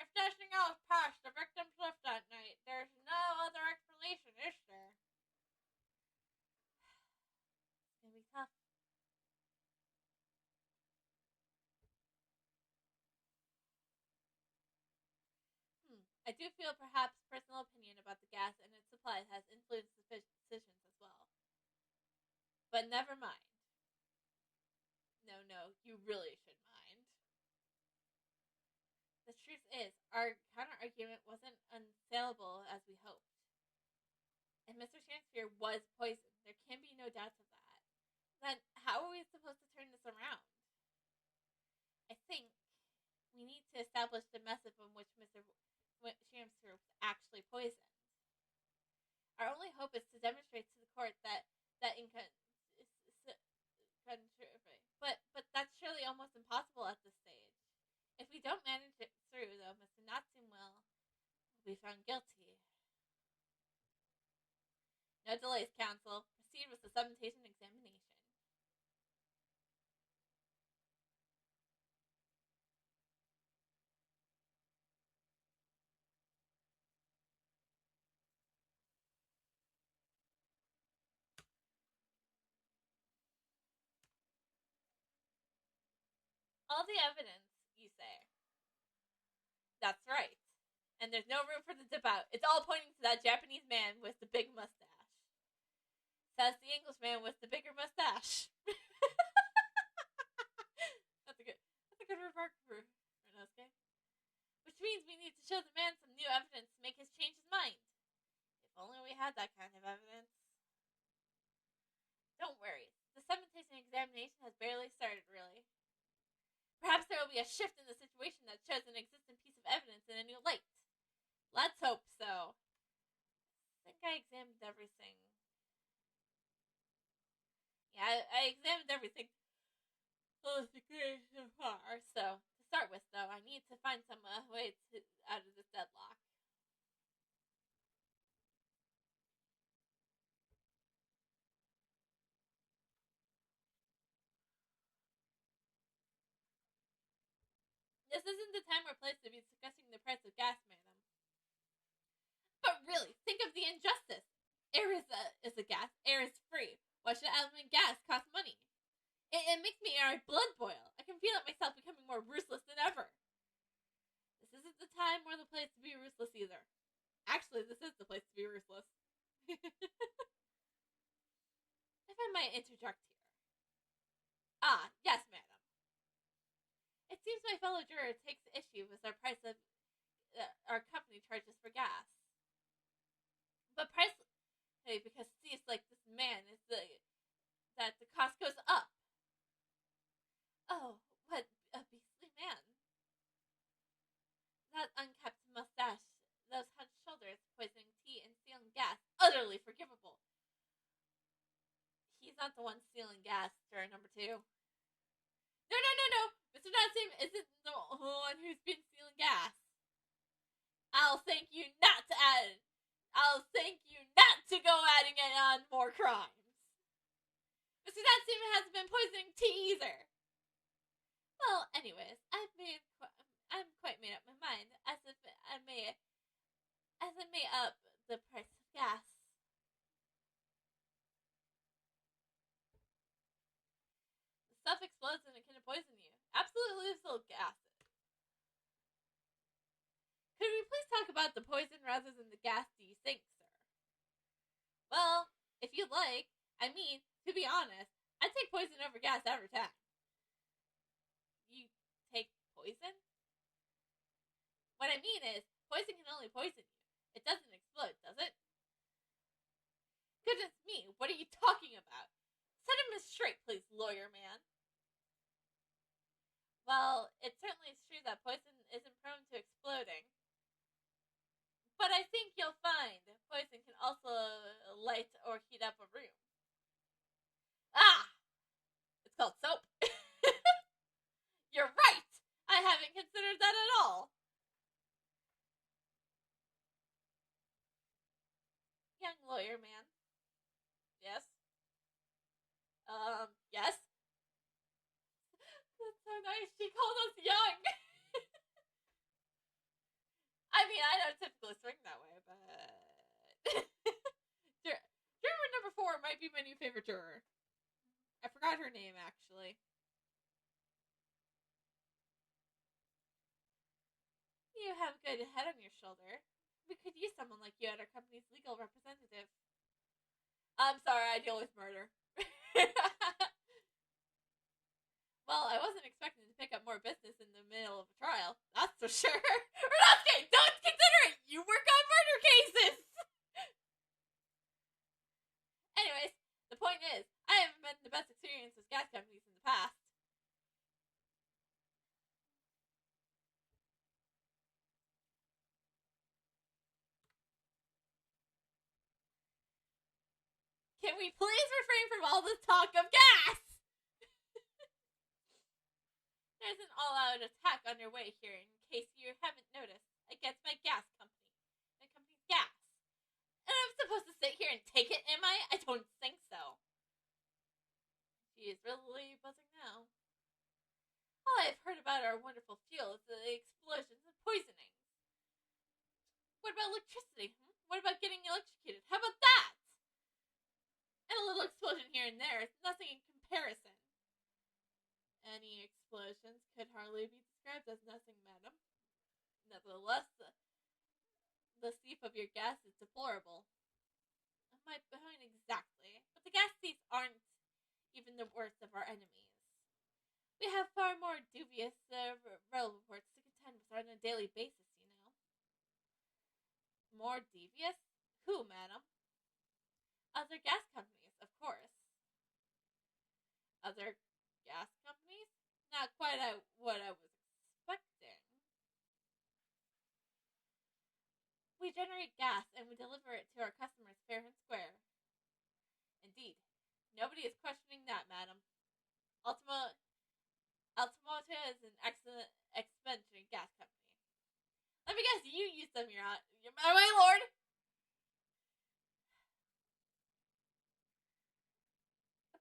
If nothing else passed the victim's lips that night, there's no other explanation, is there? I do feel perhaps personal opinion about the gas and its supply has influenced the decisions as well. But never mind. No, you really should mind. The truth is, our counter-argument wasn't unsaleable as we hoped. And Mr. Shakespeare was poisoned. There can be no doubts of that. Then how are we supposed to turn this around? I think we need to establish the method in which Mr. Shakespeare was actually poisoned. Our only hope is to demonstrate to the court that but that's surely almost impossible at this stage. If we don't manage it through, though, Mr. Natsun will be found guilty. No delays, counsel. Proceed with the summatation examination. All the evidence, you say. That's right. And there's no room for the dip out. It's all pointing to that Japanese man with the big mustache. Says the Englishman with the bigger mustache. That's a good remark for Renosuke. Which means we need to show the man some new evidence to make his change his mind. If only we had that kind of evidence. Don't worry. The summatation examination has barely started, really. Perhaps there will be a shift in the situation that shows an existing piece of evidence in a new light. Let's hope so. I think I examined everything. Yeah, I examined everything so far. So, to start with, though, I need to find some way out of this deadlock. This isn't the time or place to be discussing the price of gas, madam. But really, think of the injustice. Air is a gas. Air is free. Why should element gas cost money? It makes my blood boil. I can feel it myself becoming more ruthless than ever. This isn't the time or the place to be ruthless either. Actually, this is the place to be ruthless. If I might interject here. Ah, yes, madam. It seems my fellow juror takes issue with our price of our company charges for gas. But price, because see, it's like this man is that the cost goes up. Oh, what a beastly man! That unkept mustache, those hunched shoulders, poisoning tea and stealing gas, utterly forgivable. He's not the one stealing gas, juror number 2. No. Mr. Natsim isn't the one who's been stealing gas. I'll thank you not to go adding on more crimes. Mr. Natsim hasn't been poisoning tea either. Well, anyways, I'm quite made up my mind as I may up the price of gas. The stuff explodes and it can poison you. Absolutely silk acid. Could we please talk about the poison rather than the gas, do you think, sir? Well, if you'd like. I mean, to be honest, I'd take poison over gas every time. You take poison? What I mean is, poison can only poison you. It doesn't explode, does it? Goodness me, what are you talking about? Set him straight, please, lawyer man. Well, it certainly is true that poison isn't prone to exploding. But I think you'll find poison can also light or heat up a room. Ah! It's called soap. You're right! I haven't considered that at all. Young lawyer man. Yes? Yes? That's so nice. She called us young. I mean, I don't typically swing that way, but... Juror number 4 might be my new favorite juror. I forgot her name, actually. You have a good head on your shoulder. We could use someone like you at our company's legal representative. I'm sorry, I deal with murder. Well, I wasn't expecting to pick up more business in the middle of a trial. That's for sure. Renatsuke, don't consider it! You work on murder cases! Anyways, the point is, I haven't been the best experience with gas companies in the past. Can we please refrain from all this talk of gas? There's an all-out attack underway here, in case you haven't noticed, against my gas company. My company's gas. And I'm supposed to sit here and take it, am I? I don't think so. She is really buzzing now. All I've heard about our wonderful fuel is the explosions and poisonings. What about electricity? What about getting electrocuted? How about that? And a little explosion here and there is nothing in comparison. Any explosions could hardly be described as nothing, madam. Nevertheless, the thief of your gas is deplorable. My point exactly. But the gas thieves aren't even the worst of our enemies. We have far more dubious rail reports to contend with on a daily basis, you know. More devious? Who, madam? Other gas companies, of course. Other gas companies? Not quite what I was expecting. We generate gas and we deliver it to our customers fair and square. Indeed, nobody is questioning that, madam. Ultimata is an excellent expansion gas company. Let me guess, you use them, my lord.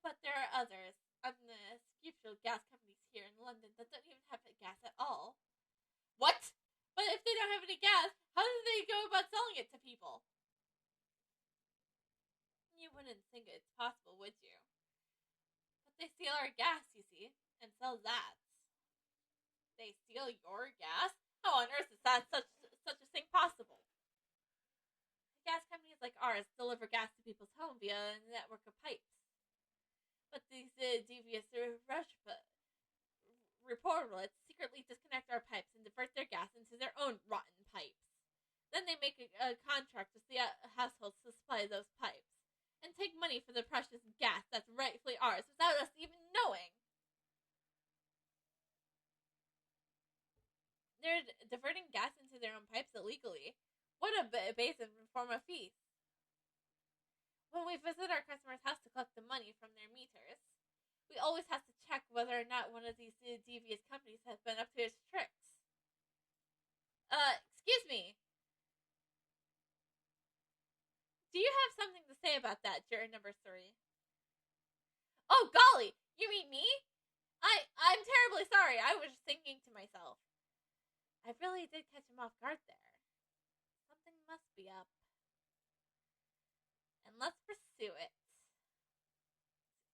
But there are others, unscrupulous gas companies here in London that don't even have gas at all. What? But if they don't have any gas, how do they go about selling it to people? You wouldn't think it's possible, would you? But they steal our gas, you see, and sell that. They steal your gas? How on earth is that such a thing possible? Gas companies like ours deliver gas to people's homes via a network of pipes. But these devious reporters secretly disconnect our pipes and divert their gas into their own rotten pipes. Then they make a contract with the households to supply those pipes, and take money for the precious gas that's rightfully ours without us even knowing. They're diverting gas into their own pipes illegally. What a base form of fees. When we visit our customer's house to collect the money from their meters, we always have to check whether or not one of these devious companies has been up to its tricks. Excuse me. Do you have something to say about that, juror number 3? Oh, golly! You mean me? I'm terribly sorry. I was just thinking to myself. I really did catch him off guard there. Something must be up. And let's pursue it.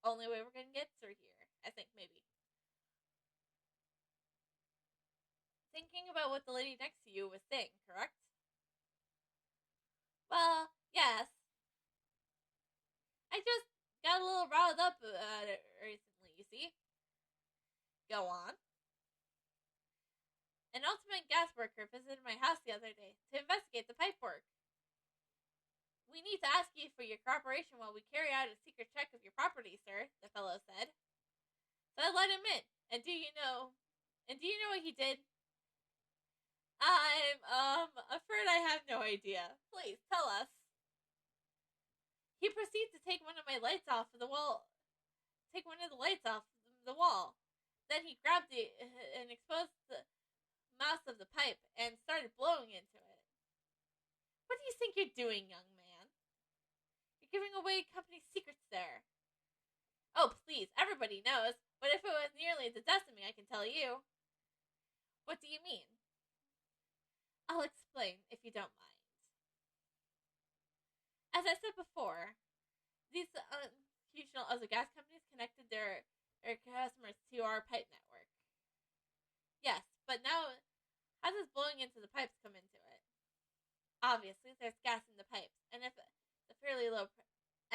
Only way we're gonna get through here, I think, maybe. Thinking about what the lady next to you was saying, correct? Well, yes. I just got a little riled up recently, you see. Go on. An ultimate gas worker visited my house the other day to investigate the pipe work. We need to ask you for your cooperation while we carry out a secret check of your property, sir, the fellow said. So I let him in, and do you know what he did? I'm afraid I have no idea. Please, tell us. He proceeded to take one of my lights off the wall. Then he grabbed it and exposed the mouth of the pipe and started blowing into it. What do you think you're doing, young man? You're giving away company secrets there. Oh, please, everybody knows. But if it was nearly the death of me, I can tell you. What do you mean? I'll explain, if you don't mind. As I said before, these unusual other gas companies connected their customers to our pipe network. Yes, but now How does blowing into the pipes come into it? Obviously, there's gas in the pipes, and if the fairly low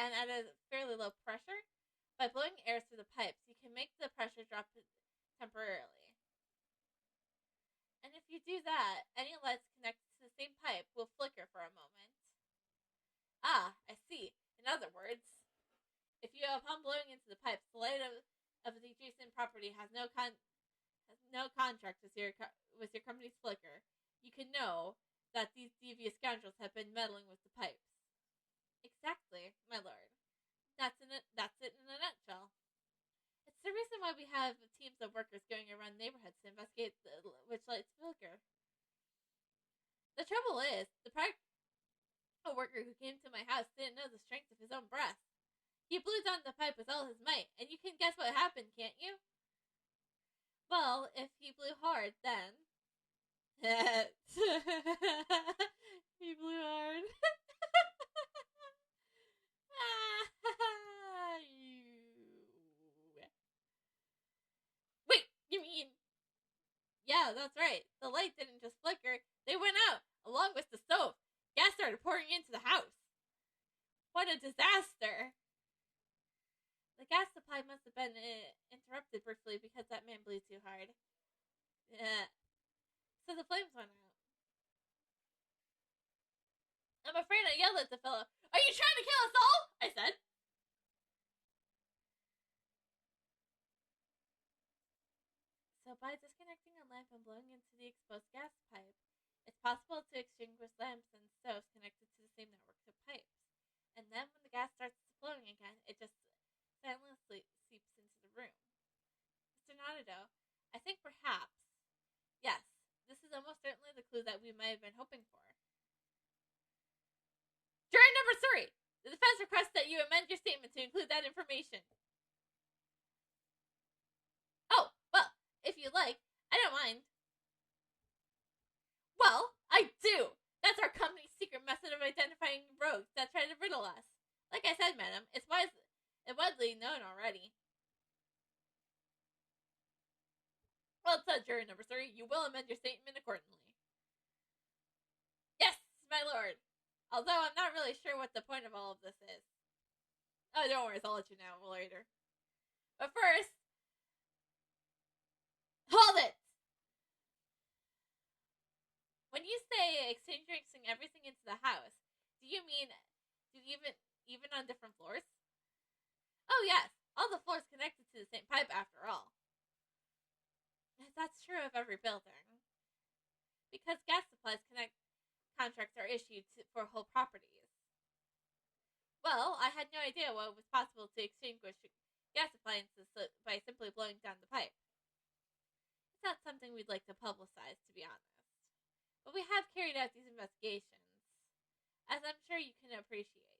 and at a fairly low pressure, by blowing air through the pipes, you can make the pressure drop temporarily. And if you do that, any lights connected to the same pipe will flicker for a moment. Ah, I see. In other words, if you upon blowing into the pipes, the light of the adjacent property has no contract with your company's flicker, you can know that these devious scoundrels have been meddling with the pipes. Exactly, my lord. That's it in a nutshell. It's the reason why we have teams of workers going around neighborhoods to investigate which lights flicker. The trouble is, the practical worker who came to my house didn't know the strength of his own breath. He blew down the pipe with all his might, and you can guess what happened, can't you? Well, if he blew hard, then he blew hard. Wait, you mean? Yeah, that's right. The light didn't just flicker, they went out, along with the stove. Gas started pouring into the house. What a disaster! The gas supply must have been interrupted briefly because that man blew too hard. So the flames went out. I'm afraid I yelled at the fellow. Are you trying to kill us all? I said. So by disconnecting a lamp and blowing into the exposed gas pipe, it's possible to extinguish lamps and stoves connected to the same network of pipes. And then when the gas starts flowing again, it just silently seeps into the room. Mr. Nodado, I think perhaps, yes, this is almost certainly the clue that we might have been hoping for. Jury number 3! The defense requests that you amend your statement to include that information. Oh, well, if you like, I don't mind. Well, I do! That's our company's secret method of identifying rogues that try to riddle us. Like I said, madam, it's widely known already. Well said, jury number 3. You will amend your statement accordingly. Yes, my lord. Although I'm not really sure what the point of all of this is. Oh, don't worry, I'll let you know later. But first, hold it! When you say exchanging everything into the house, do you mean even on different floors? Oh yes, all the floors connected to the same pipe after all. That's true of every building. Because gas supplies contracts are issued for whole properties. Well, I had no idea what it was possible to extinguish gas appliances by simply blowing down the pipe. It's not something we'd like to publicize, to be honest. But we have carried out these investigations, as I'm sure you can appreciate.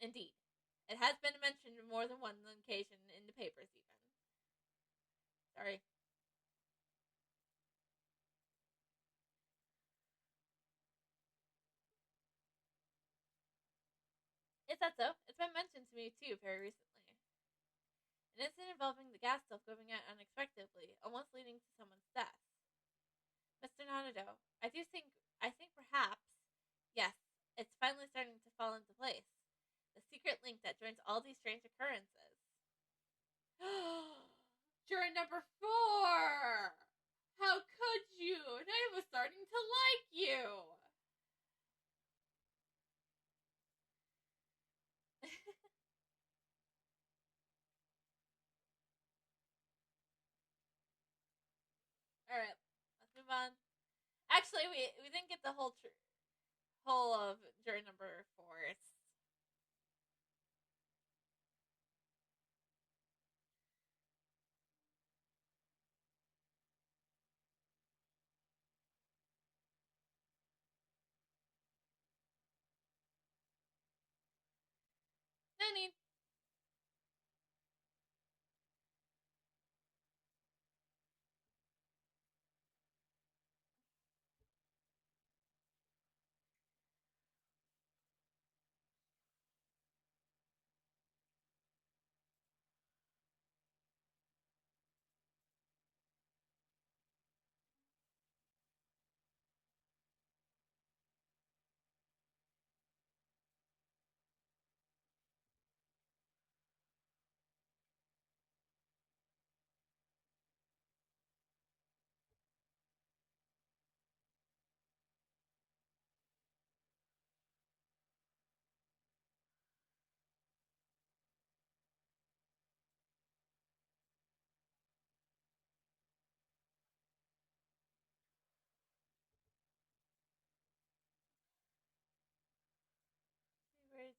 Indeed, it has been mentioned more than one occasion in the papers, even. Sorry. Is that so? It's been mentioned to me, too, very recently. An incident involving the gas stove going out unexpectedly, almost leading to someone's death. Mr. Nodado, I think perhaps, yes, it's finally starting to fall into place. The secret link that joins all these strange occurrences. Juror number 4! How could you? And I was starting to like you! Alright, let's move on. Actually, we didn't get the whole of juror number 4. No need.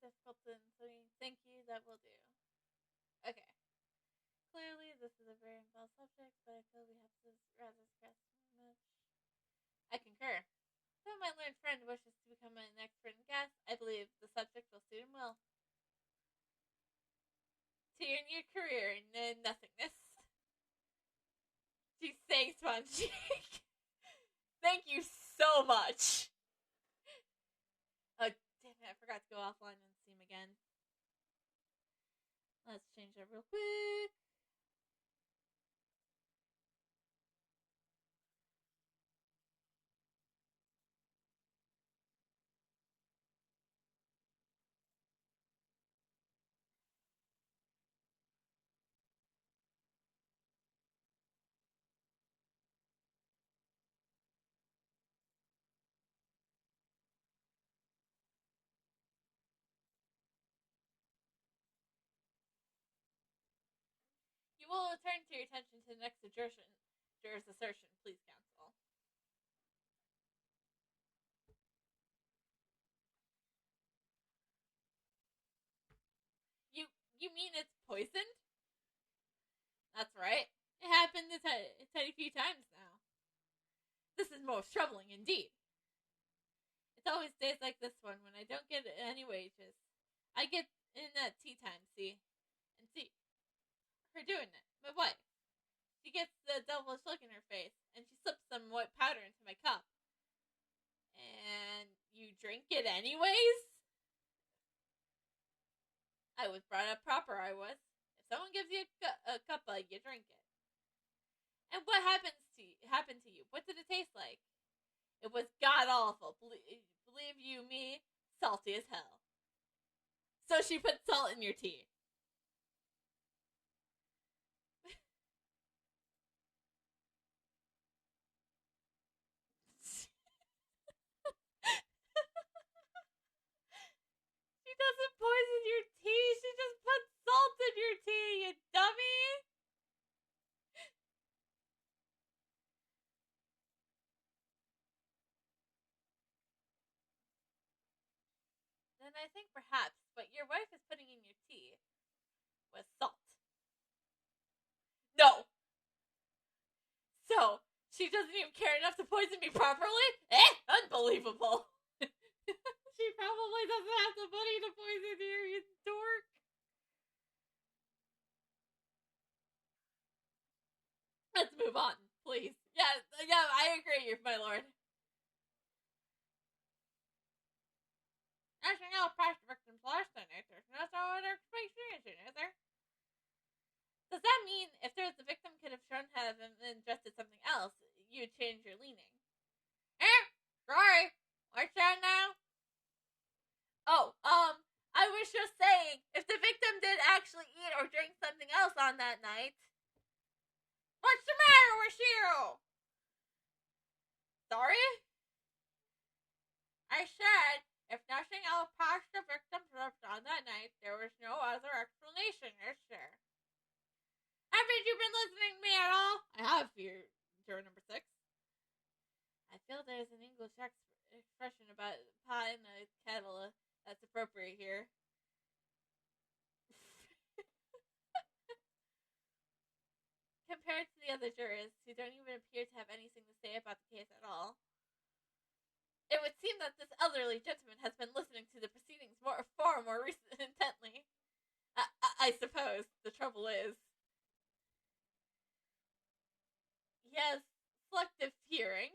difficult and thank you, that will do. Okay. Clearly, this is a very involved subject, but I feel we have to rather stress much. I concur. Though my learned friend wishes to become an expert in gas, I believe the subject will suit him well. To your new career in nothingness. She's saying Sponge. Thank you so much. Oh, damn it, I forgot to go offline and see him again. Let's change that real quick. You will return to your attention to the next juror's assertion. Please, counsel. You you mean it's poisoned? That's right. It happened a tiny few times now. This is most troubling indeed. It's always days like this one when I don't get any wages. I get in at tea time, see? And see her doing it. My wife. She gets the devilish look in her face, and she slips some white powder into my cup. And you drink it anyways? I was brought up proper, I was. If someone gives you a cuppa, you drink it. And what happened to you? What did it taste like? It was god awful. Believe you me, salty as hell. So she put salt in your tea. She doesn't poison your tea. She just puts salt in your tea, you dummy. Then I think perhaps what your wife is putting in your tea was salt. No. So, she doesn't even care enough to poison me properly? Unbelievable. She probably doesn't have the money to poison you, you dork. Let's move on, please. Yeah, I agree, my lord. Actually, no, past victims last night, there's no other explanation, is there? Does that mean if there's the victim could have shown have ingested something else, you'd change your leaning? Sorry. What's that now? Oh, I was just saying, if the victim did actually eat or drink something else on that night, what's the matter with you? Sorry? I said, if nothing else passed the victim's lips on that night, there was no other explanation, is there? Haven't you been listening to me at all? I have, juror number 6. I feel there's an English expression about pot in a kettle that's appropriate here. Compared to the other jurors, who don't even appear to have anything to say about the case at all, it would seem that this elderly gentleman has been listening to the proceedings far more intently. I suppose the trouble is, he has selective hearing.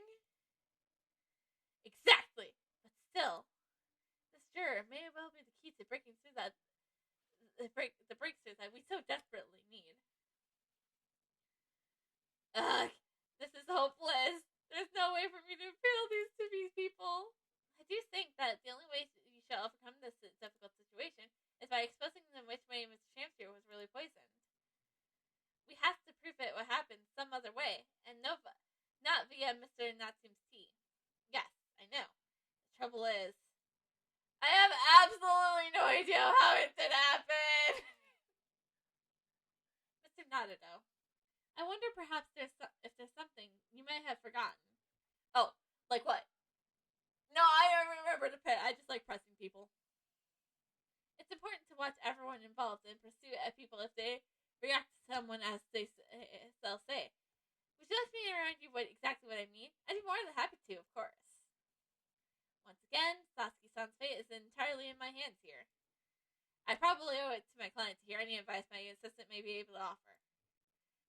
Exactly, but still, this juror may well be the key to breaking through the breakthrough that we so desperately need. Ugh, this is hopeless. There's no way for me to appeal to these people. I do think that the only way you shall overcome this difficult situation is by exposing them which way Mr. Shamsier was really poisoned. We have to prove it what happened some other way, and not via Mr. Natsim's tea. Yes, I know. The trouble is, I have absolutely no idea how it did happen. Mr. Nadado, I wonder perhaps if there's something you may have forgotten. Oh, like what? No, I don't remember the pit. I just like pressing people. It's important to watch everyone involved in pursuit of people if they react to someone as they'll say. Would you like me to remind you exactly what I mean? I'd be more than happy to, of course. Once again, Sasuke-san's fate is entirely in my hands here. I probably owe it to my client to hear any advice my assistant may be able to offer.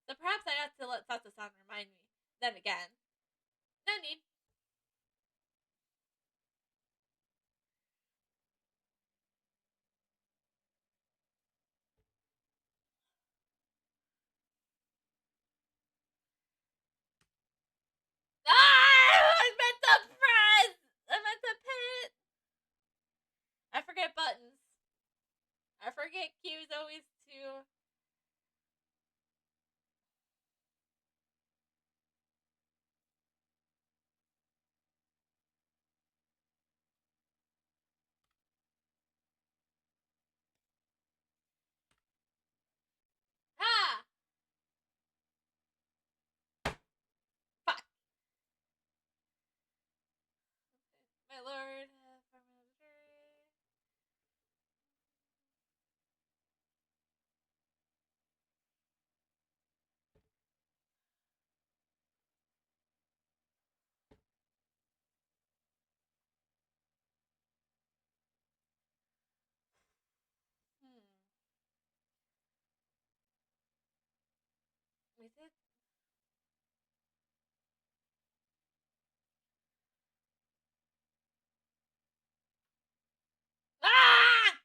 So perhaps I ought to let Sato-san remind me. Then again, no need. I meant to press! I meant to pit! I forget buttons. I forget cues always too. Ah! Fuck. My lord. We did. Ah!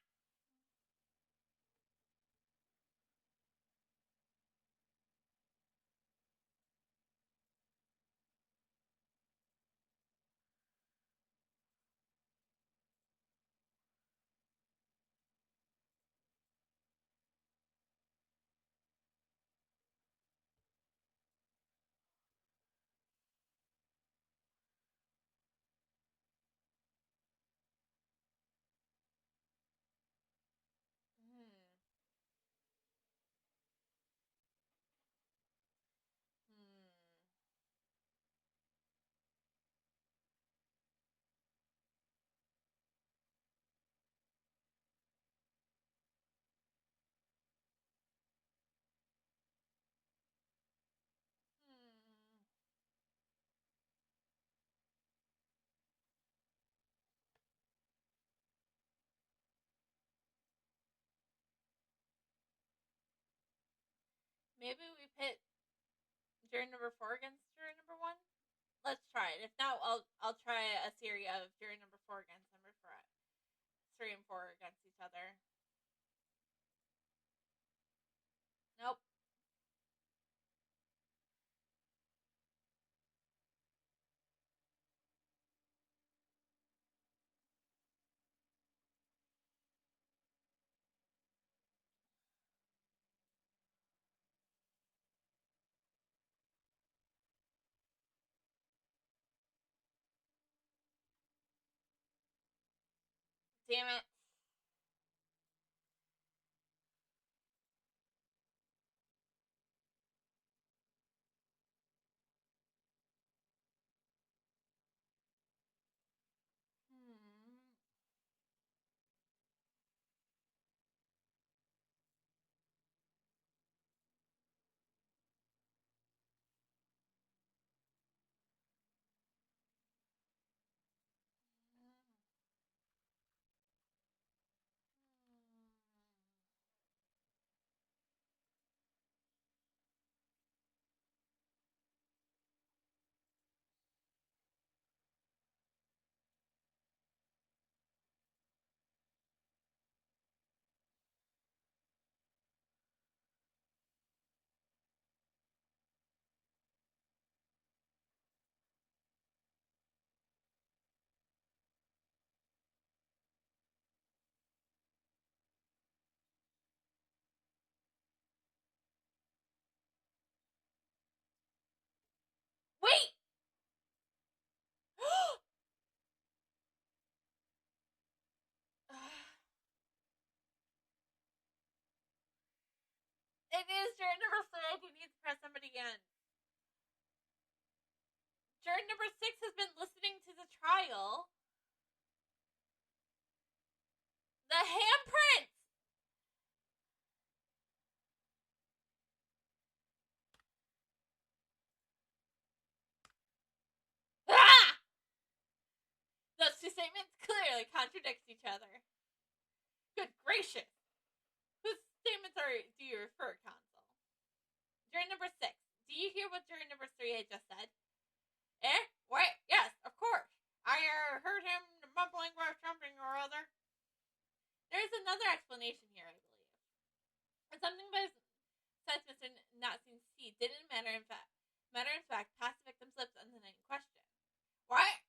Maybe we pit jury number 4 against jury number 1? Let's try it. If not, I'll try a series of jury number 4 against number 3 and 4 against each other. Nope. Damn it. Wait! It is jury number 5. We need to press somebody again. Jury number 6 has been listening to the trial. The handprints! contradict each other. Good gracious! Whose statements do you refer, Counsel? Jury number 6. Do you hear what jury number 3 had just said? Eh? What? Yes, of course. I heard him mumbling about something or other. There is another explanation here, I believe. And something besides Mr. Not Seen C didn't matter in fact, pass the victim's lips on the night in question. What?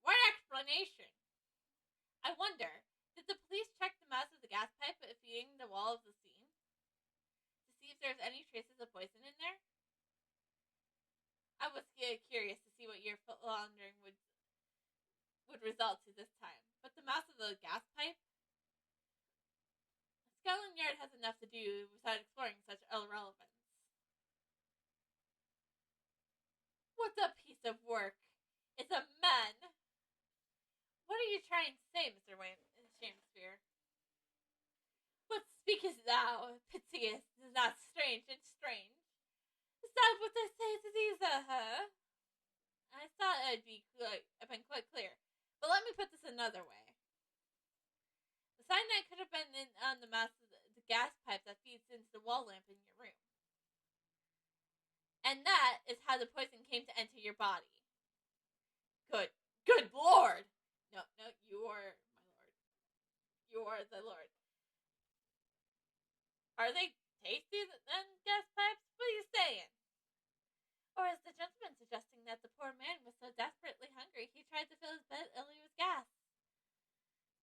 What explanation? I wonder, did the police check the mouth of the gas pipe feeding the wall of the scene to see if there's any traces of poison in there? I was curious to see what your floundering would result to this time, but the mouth of the gas pipe? Scotland Yard has enough to do without exploring such irrelevance. What a piece of work! It's a man! What are you trying to say, Mr. Shakespeare? What speakest thou, piteous, is not strange and strange? Is that what I say to thee, her? I thought I'd been quite clear, but let me put this another way. The cyanide could have been on the mouth of the gas pipe that feeds into the wall lamp in your room. And that is how the poison came to enter your body. Good Lord! No, you are my Lord. You are the Lord. Are they tasty then, gas pipes? What are you saying? Or is the gentleman suggesting that the poor man was so desperately hungry he tried to fill his belly with gas?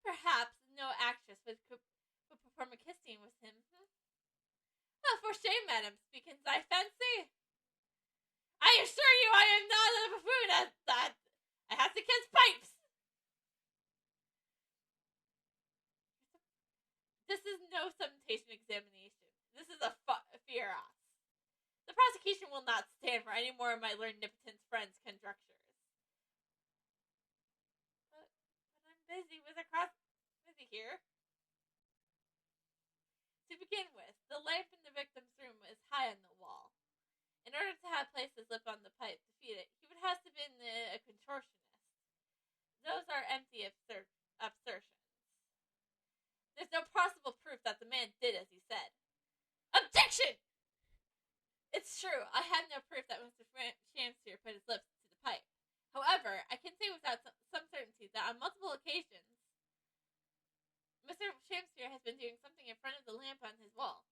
Perhaps no actress would perform a kiss scene with him. Oh, for shame, madam, speakins, I fancy. I assure you I am not a buffoon at that. I have to kiss pipes. This is no submutation examination. This is a firas. The prosecution will not stand for any more of my learned nipotence friends' conjectures. But I'm busy here. To begin with, the lamp in the victim's room is high on the wall. In order to have placed his lip on the pipe to feed it, he would have to have been a contortionist. Those are empty assertions. There's no possible proof that the man did as he said. Objection! It's true, I have no proof that Mr. Shamsier put his lips to the pipe. However, I can say without some certainty that on multiple occasions, Mr. Shamsier has been doing something in front of the lamp on his wall.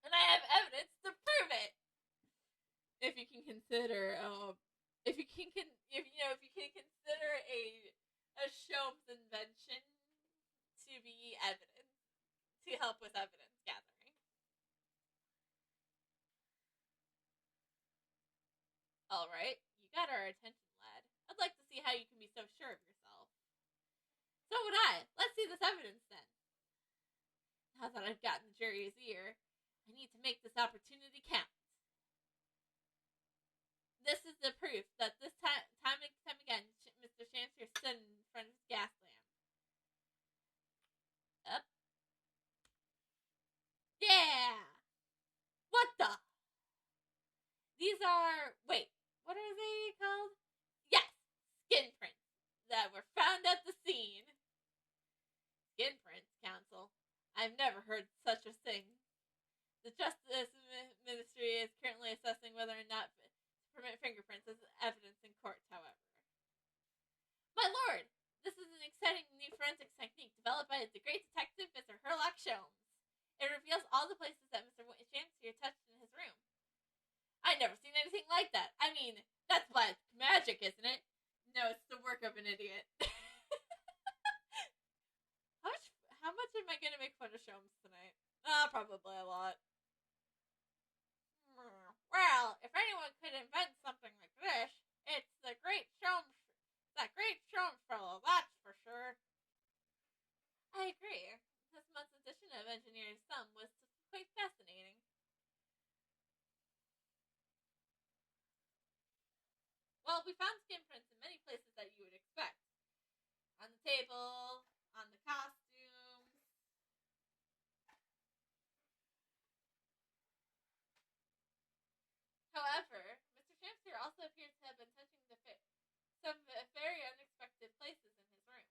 And I have evidence to prove it. If you can consider, if you can consider a Sholmes invention to be evidence, to help with evidence gathering. All right, you got our attention, lad. I'd like to see how you can be so sure of yourself. So would I. Let's see this evidence then. Now that I've gotten the jury's ear, I need to make this opportunity count. This is the proof that this time and time again, Mr. Shamsier stood in front of his gas lamp. Up. Yeah! What the? These are... Wait, what are they called? Yes! Skin prints that were found at the scene. Skin prints, counsel. I've never heard such a thing. The Justice Ministry is currently assessing whether or not to permit fingerprints as evidence in court, however. My lord, this is an exciting new forensics technique developed by the great detective Mr. Herlock Sholmes. It reveals all the places that Mr. Shamsier touched in his room. I've never seen anything like that. I mean, that's black magic, isn't it? No, it's the work of an idiot. How much am I going to make fun of Sholmes tonight? Probably a lot. Well, if anyone could invent something like this, it's that great Sholmes fellow, that's for sure. I agree. This month's edition of Engineering Sum was quite fascinating. Well, we found skin prints in many places that you would expect. On the table, on the costumes. However, Mr. Shamsier also appears to have been touching the some very unexpected places in his room.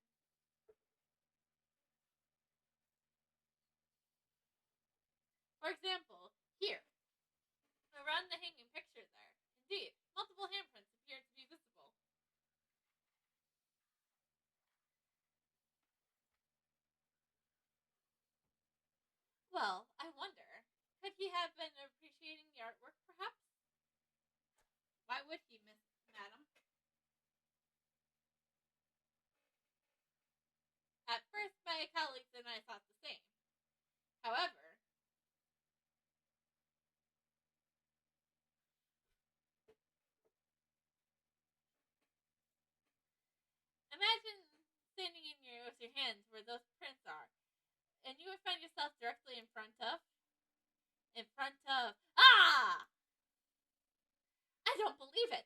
For example, here, around the hanging picture there, indeed, multiple handprints appear to be visible. Well, I wonder, could he have been appreciating the artwork, perhaps? Why would he, Miss Madam? At first, my colleagues and I thought the same. However, imagine standing with your hands where those prints are, and you would find yourself directly in front of. Ah! I don't believe it.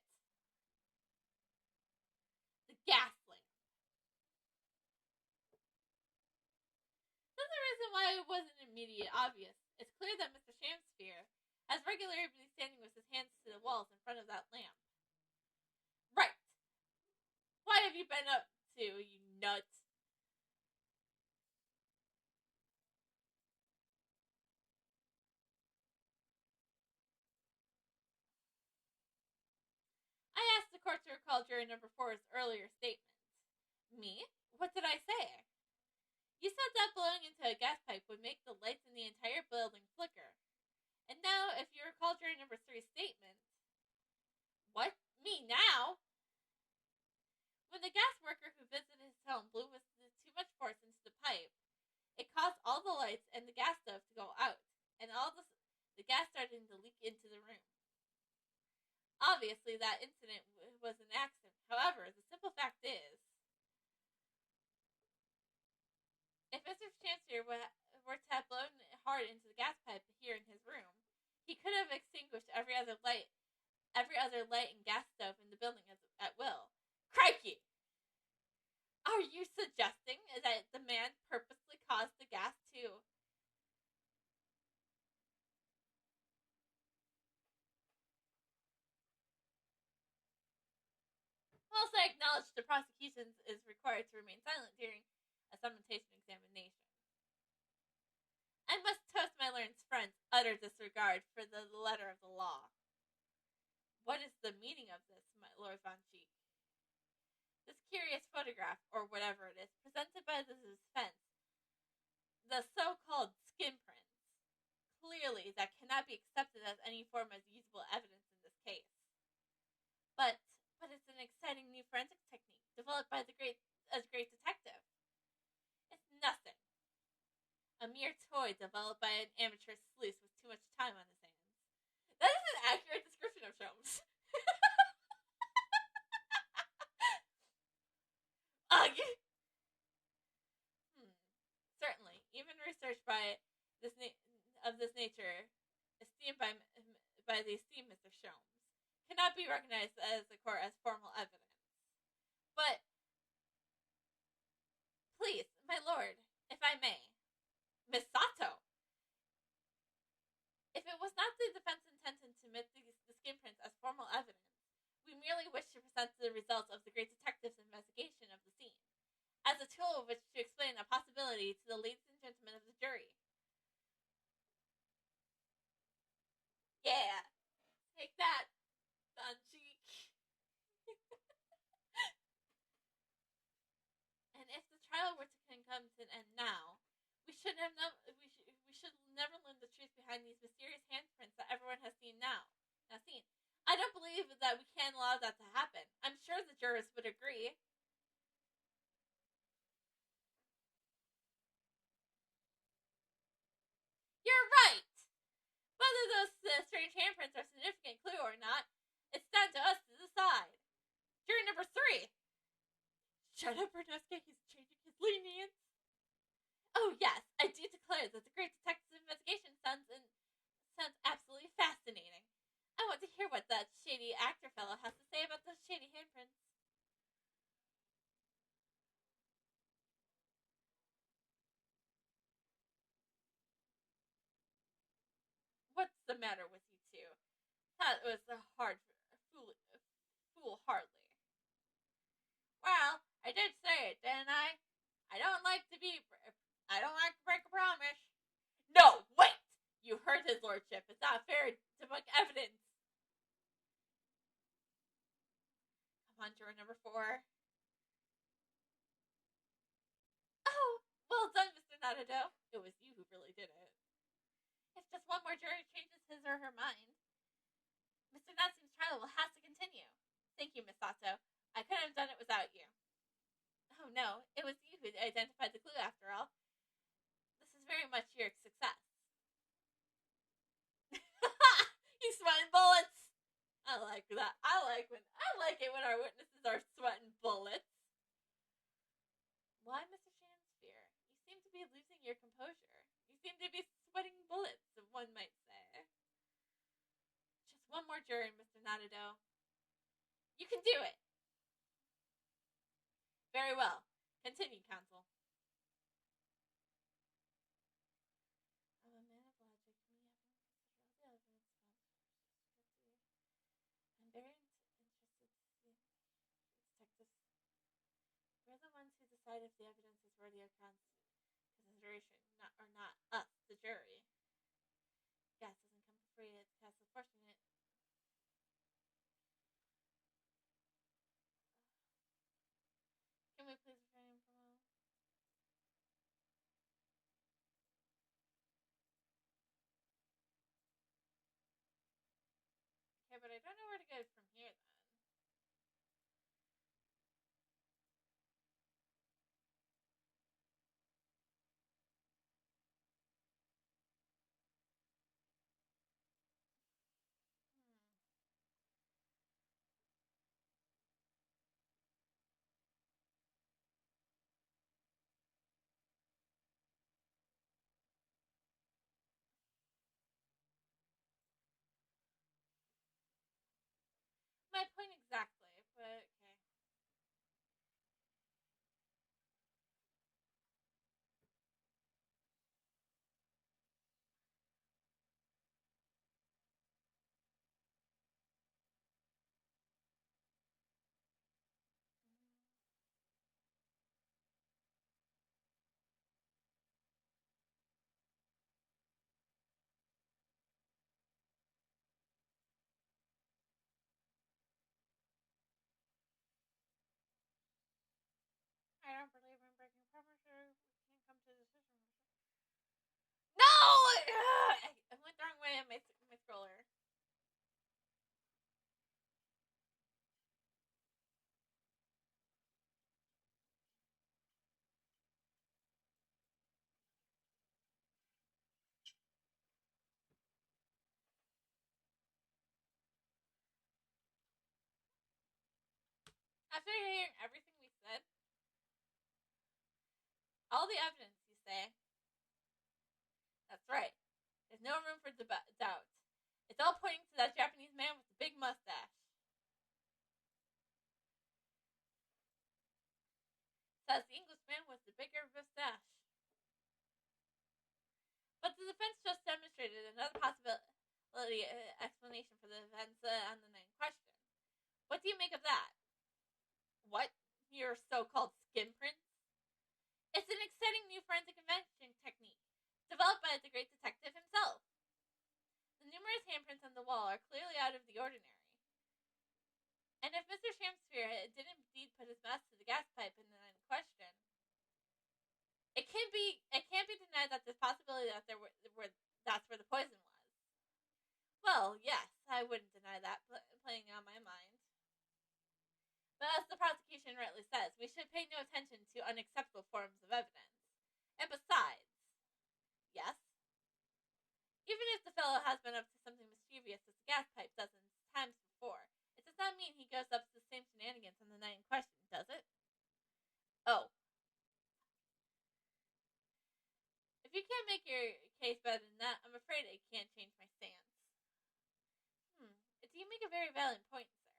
The gas lamp. That's the reason why it wasn't immediate obvious. It's clear that Mr. Shamsphere has regularly been standing with his hands to the walls in front of that lamp. Right. What have you been up to, you nuts? I asked the court to recall jury number 4's earlier statement. Me? What did I say? You said that blowing into a gas pipe would make the lights in the entire building flicker. And now, if you recall jury number 3's statement. What? Me now? When the gas worker who visited his home blew with too much force into the pipe, it caused all the lights and the gas stove to go out, and all the gas started to leak into the room. Obviously, that incident was an accident. However, the simple fact is, if Mr. Chancellor were to have blown hard into the gas pipe here in his room, he could have extinguished every other light and gas stove in the building at will. Crikey! Are you suggesting that the man purposely caused the gas to... Also, I acknowledge the prosecution is required to remain silent during a summatation examination. I must toast my learned friend's utter disregard for the letter of the law. What is the meaning of this, my Lord Von Cheek? This curious photograph, or whatever it is, presented by the defense, the so-called skin prints, clearly that cannot be accepted as any form of usable evidence in this case. But it's an exciting new forensic technique developed by the great detective. It's nothing. A mere toy developed by an amateur sleuth with too much time on his hands. That is an accurate description of Sholmes. Ugh! Certainly, even research of this nature, esteemed by the esteemed Mr. Sholmes, cannot be recognized as the court as formal evidence. But, please, my lord, if I may, Miss Sato, if it was not the defense intention to admit the skin prints as formal evidence, we merely wish to present the results of the great detective's investigation of the scene, as a tool of which to explain a possibility to the ladies and gentlemen of the jury. Yeah, take that, Don Cheek. And if the trial were to come to an end now, we should never learn the truth behind these mysterious handprints that everyone has now seen. I don't believe that we can allow that to happen. I'm sure the jurors would agree. You're right! Whether those strange handprints are a significant clue or not, it's down to us to decide. Jury number 3. Shut up, Bernesca. He's changing his lenience. Oh, yes, I do declare that the great detective's investigation sounds absolutely fascinating. I want to hear what that shady actor fellow has to say about those shady handprints. What's the matter with you two? That was a fool hardly. Well, I did say it, didn't I? I don't like to break a promise. No, wait! You heard his lordship. It's not fair to book evidence. Come on, juror number 4. Oh, well done, Mr. Natado. It was you who really did it. If just one more juror changes his or her mind, Mr. Natsume's trial will have to continue. Thank you, Miss Sato. I couldn't have done it without you. Oh no, it was you who identified the clue after all. This is very much your success. You sweating bullets! I like that. I like it when our witnesses are sweating bullets. Why, Mr. Shamsphere? You seem to be losing your composure. You seem to be sweating bullets, one might say. Just one more juror, Mr. Natado. You can do it! Very well. Continue, counsel. I'm a man of logic. I'm very interested to see detectives. We're the ones who decide if the evidence is worthy of consideration, not us, the jury. Gas doesn't come for free. It's past the fortunate. Can we please refrain from all? Okay, but I don't know where to go from here then. My point exactly, but okay. I don't believe in breaking promise. We can't come to a decision. No! I went the wrong way on my scroller. After hearing everything we said, all the evidence, you say? That's right. There's no room for doubt. It's all pointing to that Japanese man with the big mustache. Says the Englishman with the bigger mustache. But the defense just demonstrated another possibility explanation for the events on the night in question. What do you make of that? What? Your so-called skin prints? It's an exciting new forensic invention technique, developed by the great detective himself. The numerous handprints on the wall are clearly out of the ordinary. And if Mr. Shamsphere didn't indeed put his mouth to the gas pipe in the night in question, it can't be denied that there's possibility that that's where the poison was. Well, yes, I wouldn't deny that playing on my mind. But as the prosecution rightly says, we should pay no attention to unacceptable forms of evidence. And besides, yes, even if the fellow has been up to something mischievous as the gas pipe dozens of times before, it does not mean he goes up to the same shenanigans on the night in question, does it? Oh. If you can't make your case better than that, I'm afraid I can't change my stance. Do you make a very valid point, sir?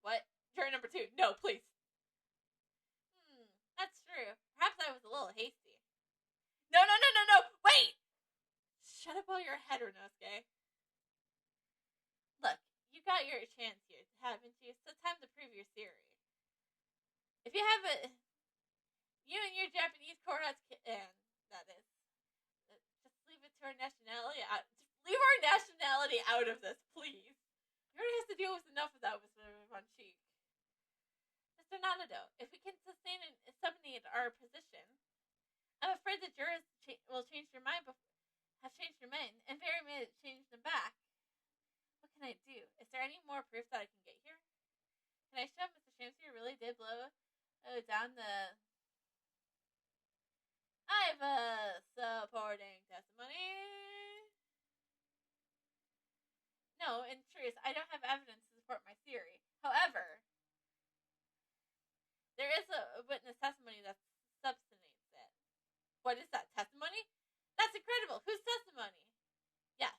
What? Juror number 2. No, please. That's true. Perhaps I was a little hasty. No! Wait! Shut up while you're ahead, Renosuke. Look, you got your chance here, haven't you? So time to prove your theory. If you have a, you and your Japanese courthouse, that is, just leave it to our nationality out. Just leave our nationality out of this, please. He already has to deal with enough of that with one cheek. Mr. Nanado, if we can sustain and subordinate our position, I'm afraid the jurors will change their mind. Have changed their mind, and very may change them back. What can I do? Is there any more proof that I can get here? Can I show Mr. Shamsier really did blow down the... I have a supporting testimony. No, in truth, I don't have evidence to support my theory. However, there is a witness testimony that substantiates it. What is that testimony? That's incredible. Whose testimony? Yes,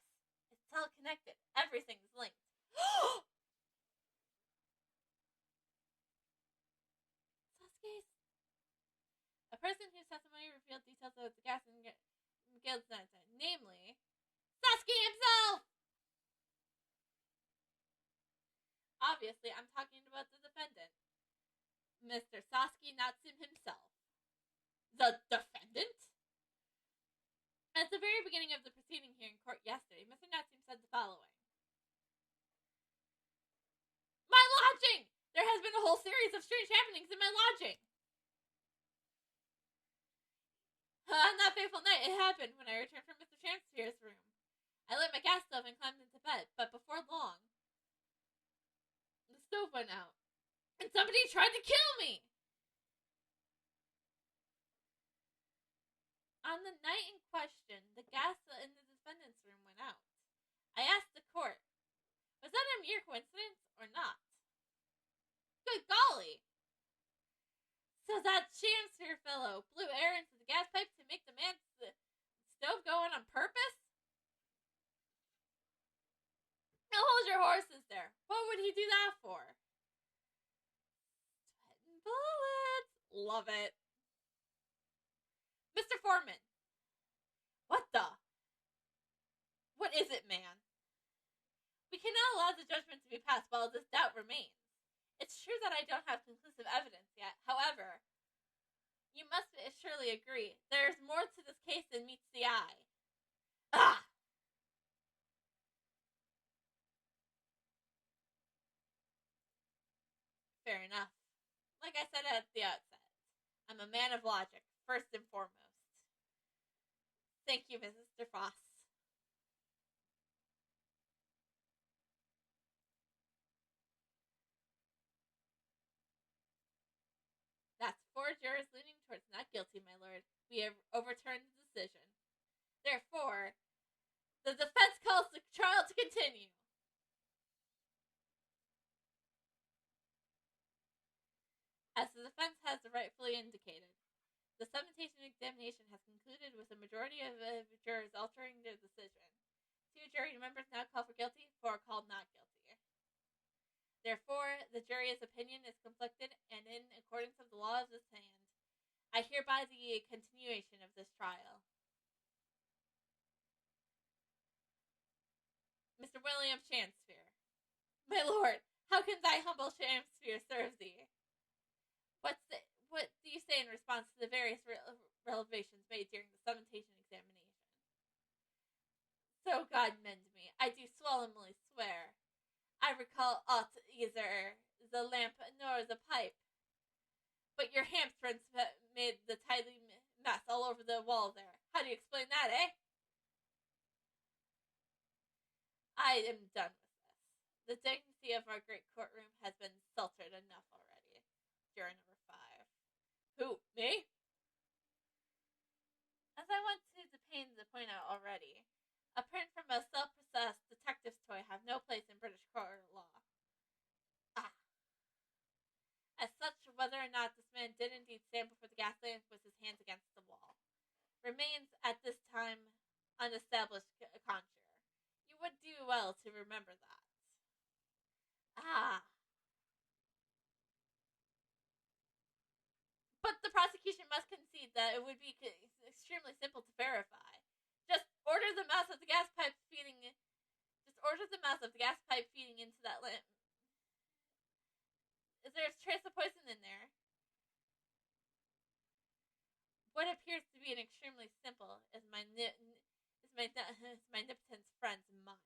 it's teleconnected. Everything's linked. Sasuke's. A person whose testimony revealed details of the gas and Guild's incident, namely, Sasuke himself! Obviously, I'm talking about the defendant, Mr. Sasuke Natsume himself. The defendant? At the very beginning of the proceeding here in court yesterday, Mr. Natsume said the following. My lodging! There has been a whole series of strange happenings in my lodging. On that fateful night, it happened when I returned from Mr. Champspeare's room. I lit my gas stove and climbed into bed, but before long, the stove went out, and somebody tried to kill me! On the night in question, the gas in the defendant's room went out. I asked the court, was that a mere coincidence or not? Good golly! So that Shamspeare fellow blew air into the gas pipe to make the man's stove go on purpose? Now hold your horses there. What would he do that for? Sweating bullets. Love it. Mr. Foreman. What the? What is it, man? We cannot allow the judgment to be passed while this doubt remains. It's true that I don't have conclusive evidence yet. However, you must surely agree there's more to this case than meets the eye. Ah! Fair enough. Like I said at the outset, I'm a man of logic, first and foremost. Thank you, Mr. Foss. That's 4 jurors leaning towards not guilty, my lord. We have overturned the decision. Therefore, the defense calls the trial to continue. As the defense has rightfully indicated, the summatation examination has concluded with a majority of jurors altering their decision. 2 jury members now call for guilty, 4 called not guilty. Therefore, the jury's opinion is conflicted, and in accordance with the law of this land, I hereby the continuation of this trial. Mr. William Shamspeare. My lord, how can thy humble Shamspeare serve thee? What do you say in response to the various revelations made during the summatation examination? So God mend me, I do solemnly swear, I recall aught either the lamp nor the pipe. But your handprints made the tidy mess all over the wall there. How do you explain that, eh? I am done with this. The dignity of our great courtroom has been insulted enough already. Juror number 5. Who, me? As I went to the pains to point out already, a print from a self-possessed detective's toy have no place in British court law. Ah. As such, whether or not this man did indeed stand before the gas lamp with his hands against the wall remains at this time unestablished conjure. You would do well to remember that. Ah. But the prosecution must concede that it would be extremely simple to verify. Just order the mouth of the gas pipe feeding into that lamp. Is there a trace of poison in there? what appears to be an extremely simple is my nipton's friend's mind.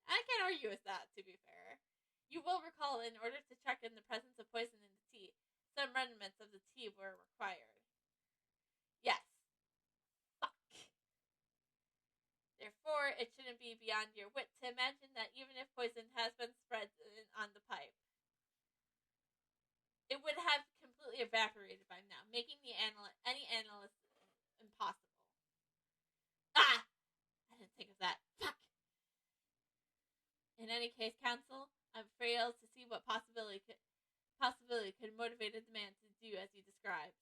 I can't argue with that, to be fair. You will recall, in order to check in the presence of poison in the tea, some remnants of the tea were required. Yes. Fuck. Therefore, it shouldn't be beyond your wit to imagine that even if poison has been spread on the pipe, it would have completely evaporated by now, making any analyst impossible. Ah! I didn't think of that. Fuck! In any case, counsel, I'm failed to see what possibility could motivate the man to do as you described.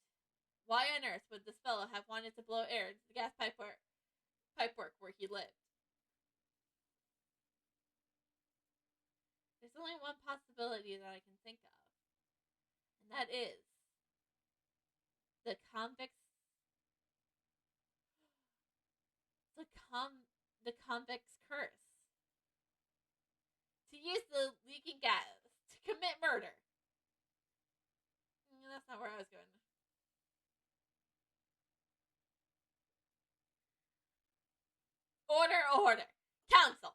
Why on earth would this fellow have wanted to blow air into the gas pipework where he lived? There's only one possibility that I can think of, and that is the convict's curse. To use the leaking gas to commit murder. That's not where I was going. Order. Counsel.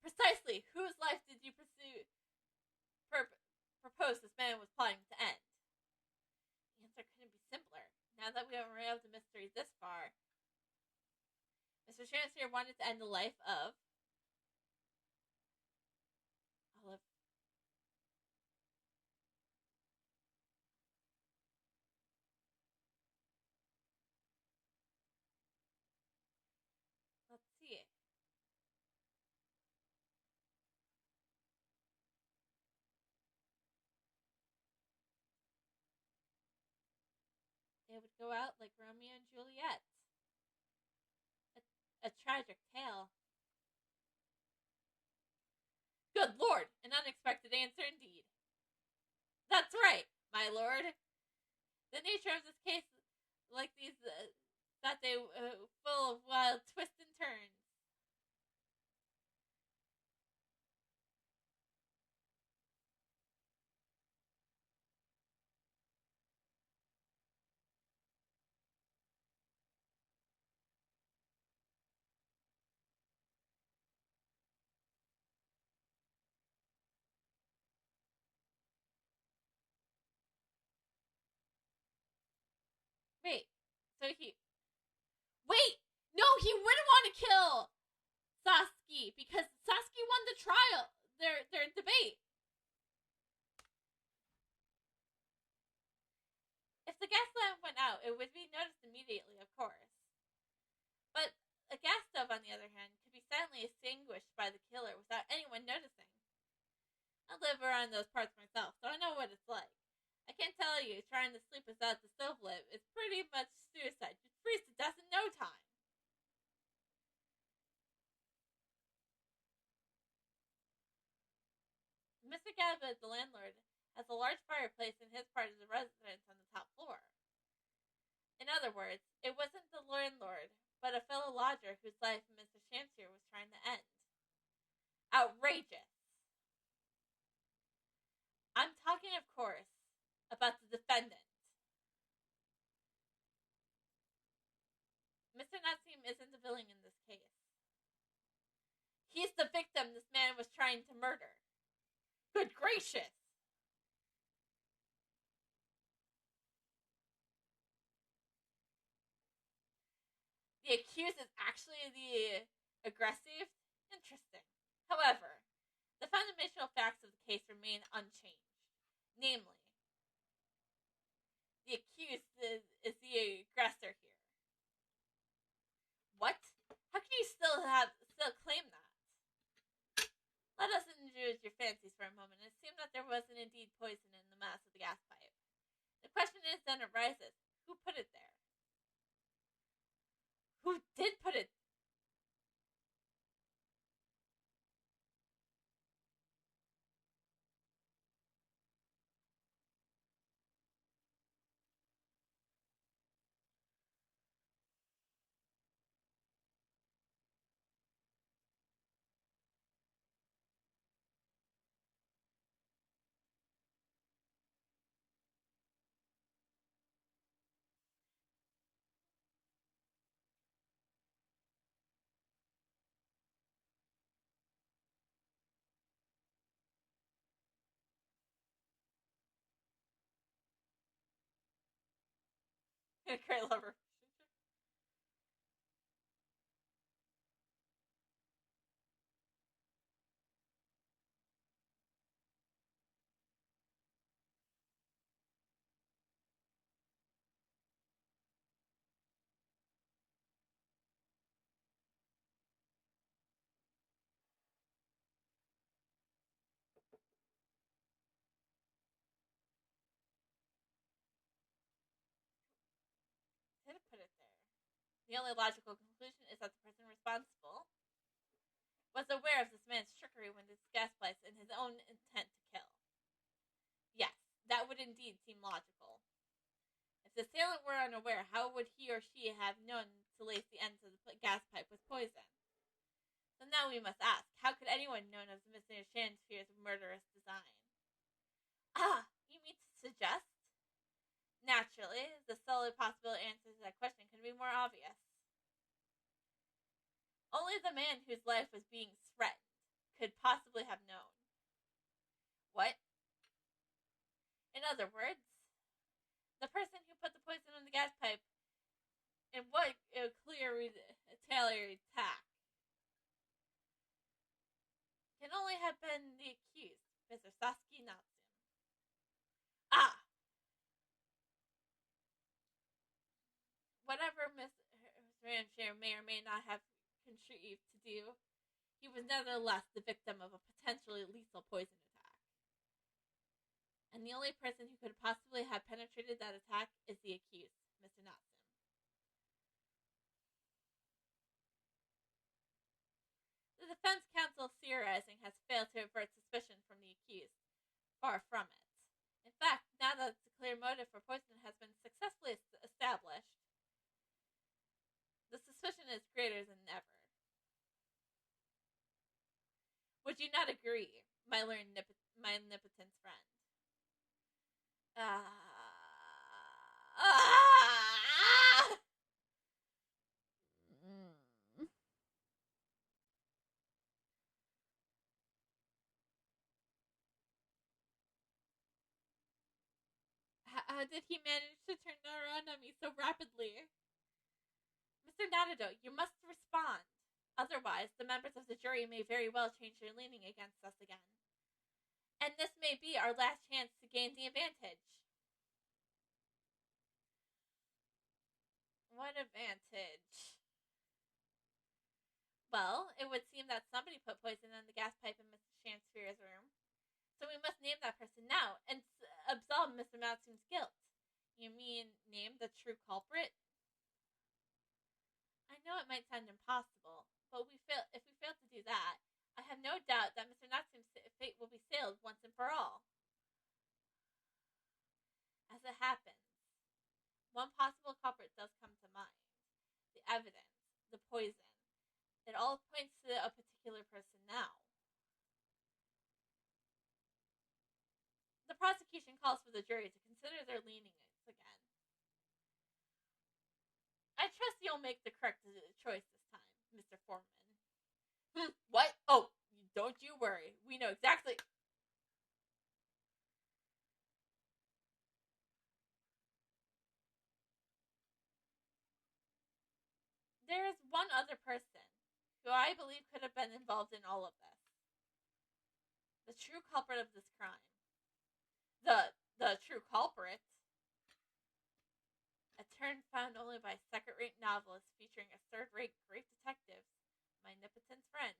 Precisely whose life did you propose this man was plotting to end? The answer couldn't be simpler. Now that we have unraveled the mystery this far, Mr. Chancellor wanted to end the life of Olive. Let's see. It would go out like Romeo and Juliet. A tragic tale. Good Lord! An unexpected answer indeed. That's right, my lord. The nature of this case, like these, that they full of wild twists and turns. Wait, so he. Wait! No, he wouldn't want to kill Sasuke because Sasuke won the trial, their debate. If the gas lamp went out, it would be noticed immediately, of course. But a gas stove, on the other hand, could be silently extinguished by the killer without anyone noticing. I live around those parts myself, so I know what it's like. I can't tell you, trying to sleep without the stove lit is pretty much suicide. You'd freeze to death in no time. Mr. Gabba, the landlord, has a large fireplace in his part of the residence on the top floor. In other words, it wasn't the landlord, but a fellow lodger whose life Mr. Shamsier was trying to end. Outrageous. I'm talking, of course, about the defendant. Mr. Natsim isn't the villain in this case. He's the victim this man was trying to murder. Good gracious! The accused is actually the aggressive? Interesting. However, the fundamental facts of the case remain unchanged. Namely, the accused is the aggressor here. What? How can you still claim that? Let us indulge your fancies for a moment and assume that there wasn't indeed poison in the mass of the gas pipe. The question is then arises, who put it there? Who did put it? Great lover. Did it put it there? The only logical conclusion is that the person responsible was aware of this man's trickery when this gas placed in his own intent to kill. Yes, that would indeed seem logical. If the assailant were unaware, how would he or she have known to lace the ends of the gas pipe with poison? So now we must ask, how could anyone known of Mr. Shansphere's murderous design? Ah, you mean to suggest? Naturally, the solely possible answer to that question could be more obvious. Only the man whose life was being threatened could possibly have known. What? In other words, the person who put the poison in the gas pipe in what a clear retaliatory attack can only have been the accused, Mr. Sasaki Natsun. Ah! Whatever Mr. Ramshire may or may not have contrived to do, he was nevertheless the victim of a potentially lethal poison attack. And the only person who could possibly have penetrated that attack is the accused, Mr. Natsun. The defense counsel theorizing has failed to avert suspicion from the accused. Far from it. In fact, now that the clear motive for poison has been successfully established, the suspicion is greater than ever. Would you not agree, my omnipotence friend? How did he manage to turn around on me so rapidly? Mr. Natado, you must respond. Otherwise, the members of the jury may very well change their leaning against us again. And this may be our last chance to gain the advantage. What advantage? Well, it would seem that somebody put poison in the gas pipe in Mr. Shansphere's room. So we must name that person now and absolve Mr. Natsun's guilt. You mean name the true culprit? I know it might sound impossible, but if we fail to do that, I have no doubt that Mr. Natsun's fate will be sealed once and for all. As it happens, one possible culprit does come to mind. The evidence, the poison. It all points to a particular person now. The prosecution calls for the jury to consider their leanings again. I trust you'll make the correct choice this time, Mr. Foreman. What? Oh, don't you worry. We know exactly. There is one other person who I believe could have been involved in all of this. The true culprit of this crime. The true culprit. A turn found only by second-rate novelists featuring a third-rate great detective, my omnipotence friend.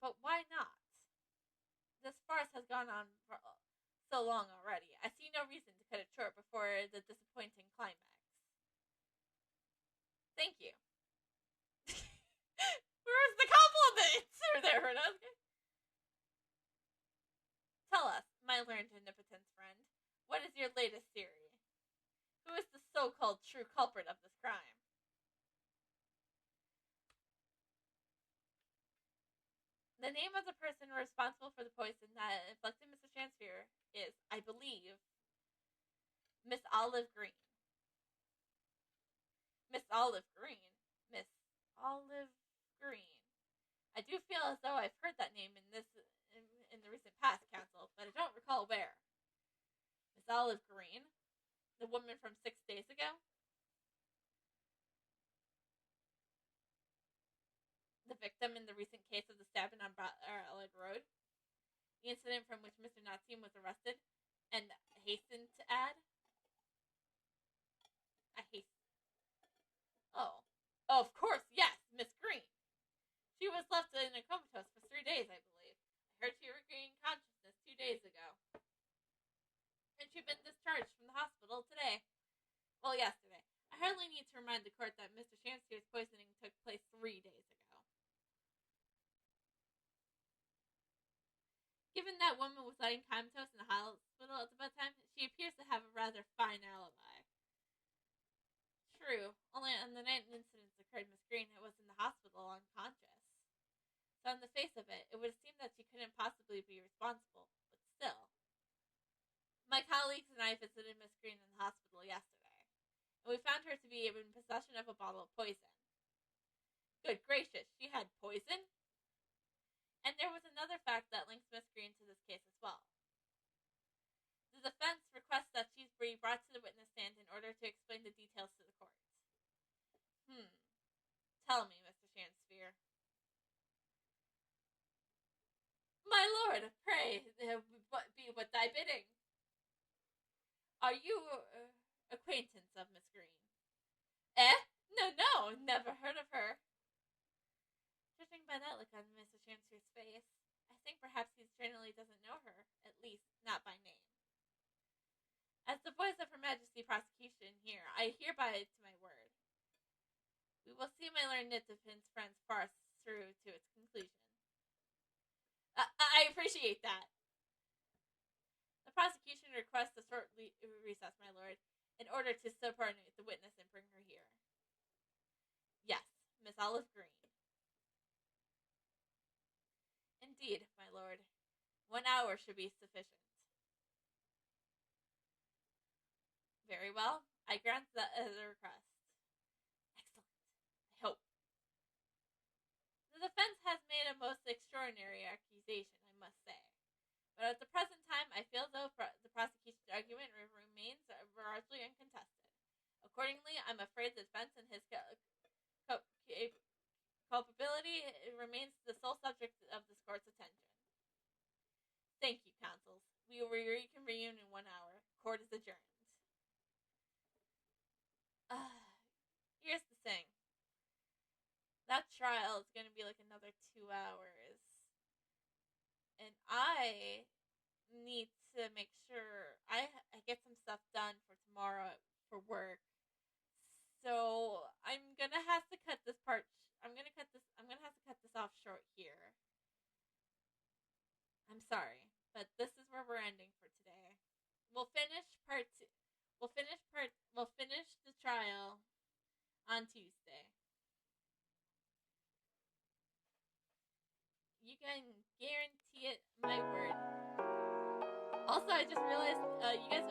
But why not? This farce has gone on for so long already. I see no reason to cut it short before the disappointing climax. Thank you. Where's the compliments? Are there, Renowski? Tell us, my learned omnipotence friend, what is your latest theory? Who is the so-called true culprit of this crime? The name of the person responsible for the poison that inflicted Mr. Shansphere is, I believe, Miss Olive Green. Miss Olive Green? Miss Olive Green. I do feel as though I've heard that name in this the recent past, counsel, but I don't recall where. Miss Olive Green? The woman from 6 days ago? The victim in the recent case of the stabbing on Ballard Road? The incident from which Mr. Natsim was arrested? And hastened to add? I hasten. Oh. Oh, of course, yes, Miss Green. She was left in a comatose for 3 days, I believe. I heard she regained consciousness 2 days ago. And she'd been discharged from the hospital today. Well, yesterday. I hardly need to remind the court that Mr. Shamspeare's poisoning took place 3 days ago. Given that woman was lying comatose in the hospital at the time, she appears to have a rather fine alibi. True, only on the night incidents occurred, Miss Green was in the hospital unconscious. So on the face of it, it would seem that she couldn't possibly be responsible, but still. My colleagues and I visited Miss Green in the hospital yesterday, and we found her to be in possession of a bottle of poison. Good gracious, she had poison? And there was another fact that links Miss Green to this case as well. The defense requests that she be brought to the witness stand in order to explain the details to the court. Tell me, Mr. Shamspeare. My lord, pray, be what thy bidding. Are you acquaintance of Miss Green? No, never heard of her. Judging by that look on Mr. Shamspeare's face, I think perhaps he generally doesn't know her, at least not by name. As the voice of Her Majesty prosecution here, I hereby to my word. We will see my learned defense friend's farce through to its conclusion. I appreciate that. The prosecution requests a short recess, my lord, in order to subordinate the witness and bring her here. Yes, Miss Olive Green. Indeed, my lord. 1 hour should be sufficient. Very well. I grant the request. Excellent. I hope. The defense has made a most extraordinary accusation, I must say. But at the present time, I feel though the prosecution's argument remains largely uncontested. Accordingly, I'm afraid the defense and his culpability remains the sole subject of this court's attention. Thank you, counsels. We will reconvene in 1 hour. Court is adjourned. Here's the thing. That trial is going to be like another 2 hours. And I need to make sure I get some stuff done for tomorrow for work. So I'm going to have to cut this part. I'm going to have to cut this off short here. I'm sorry, but this is where we're ending for today. We'll finish part 2. We'll finish the trial on Tuesday. You can guarantee it, my word. Also, I just realized you guys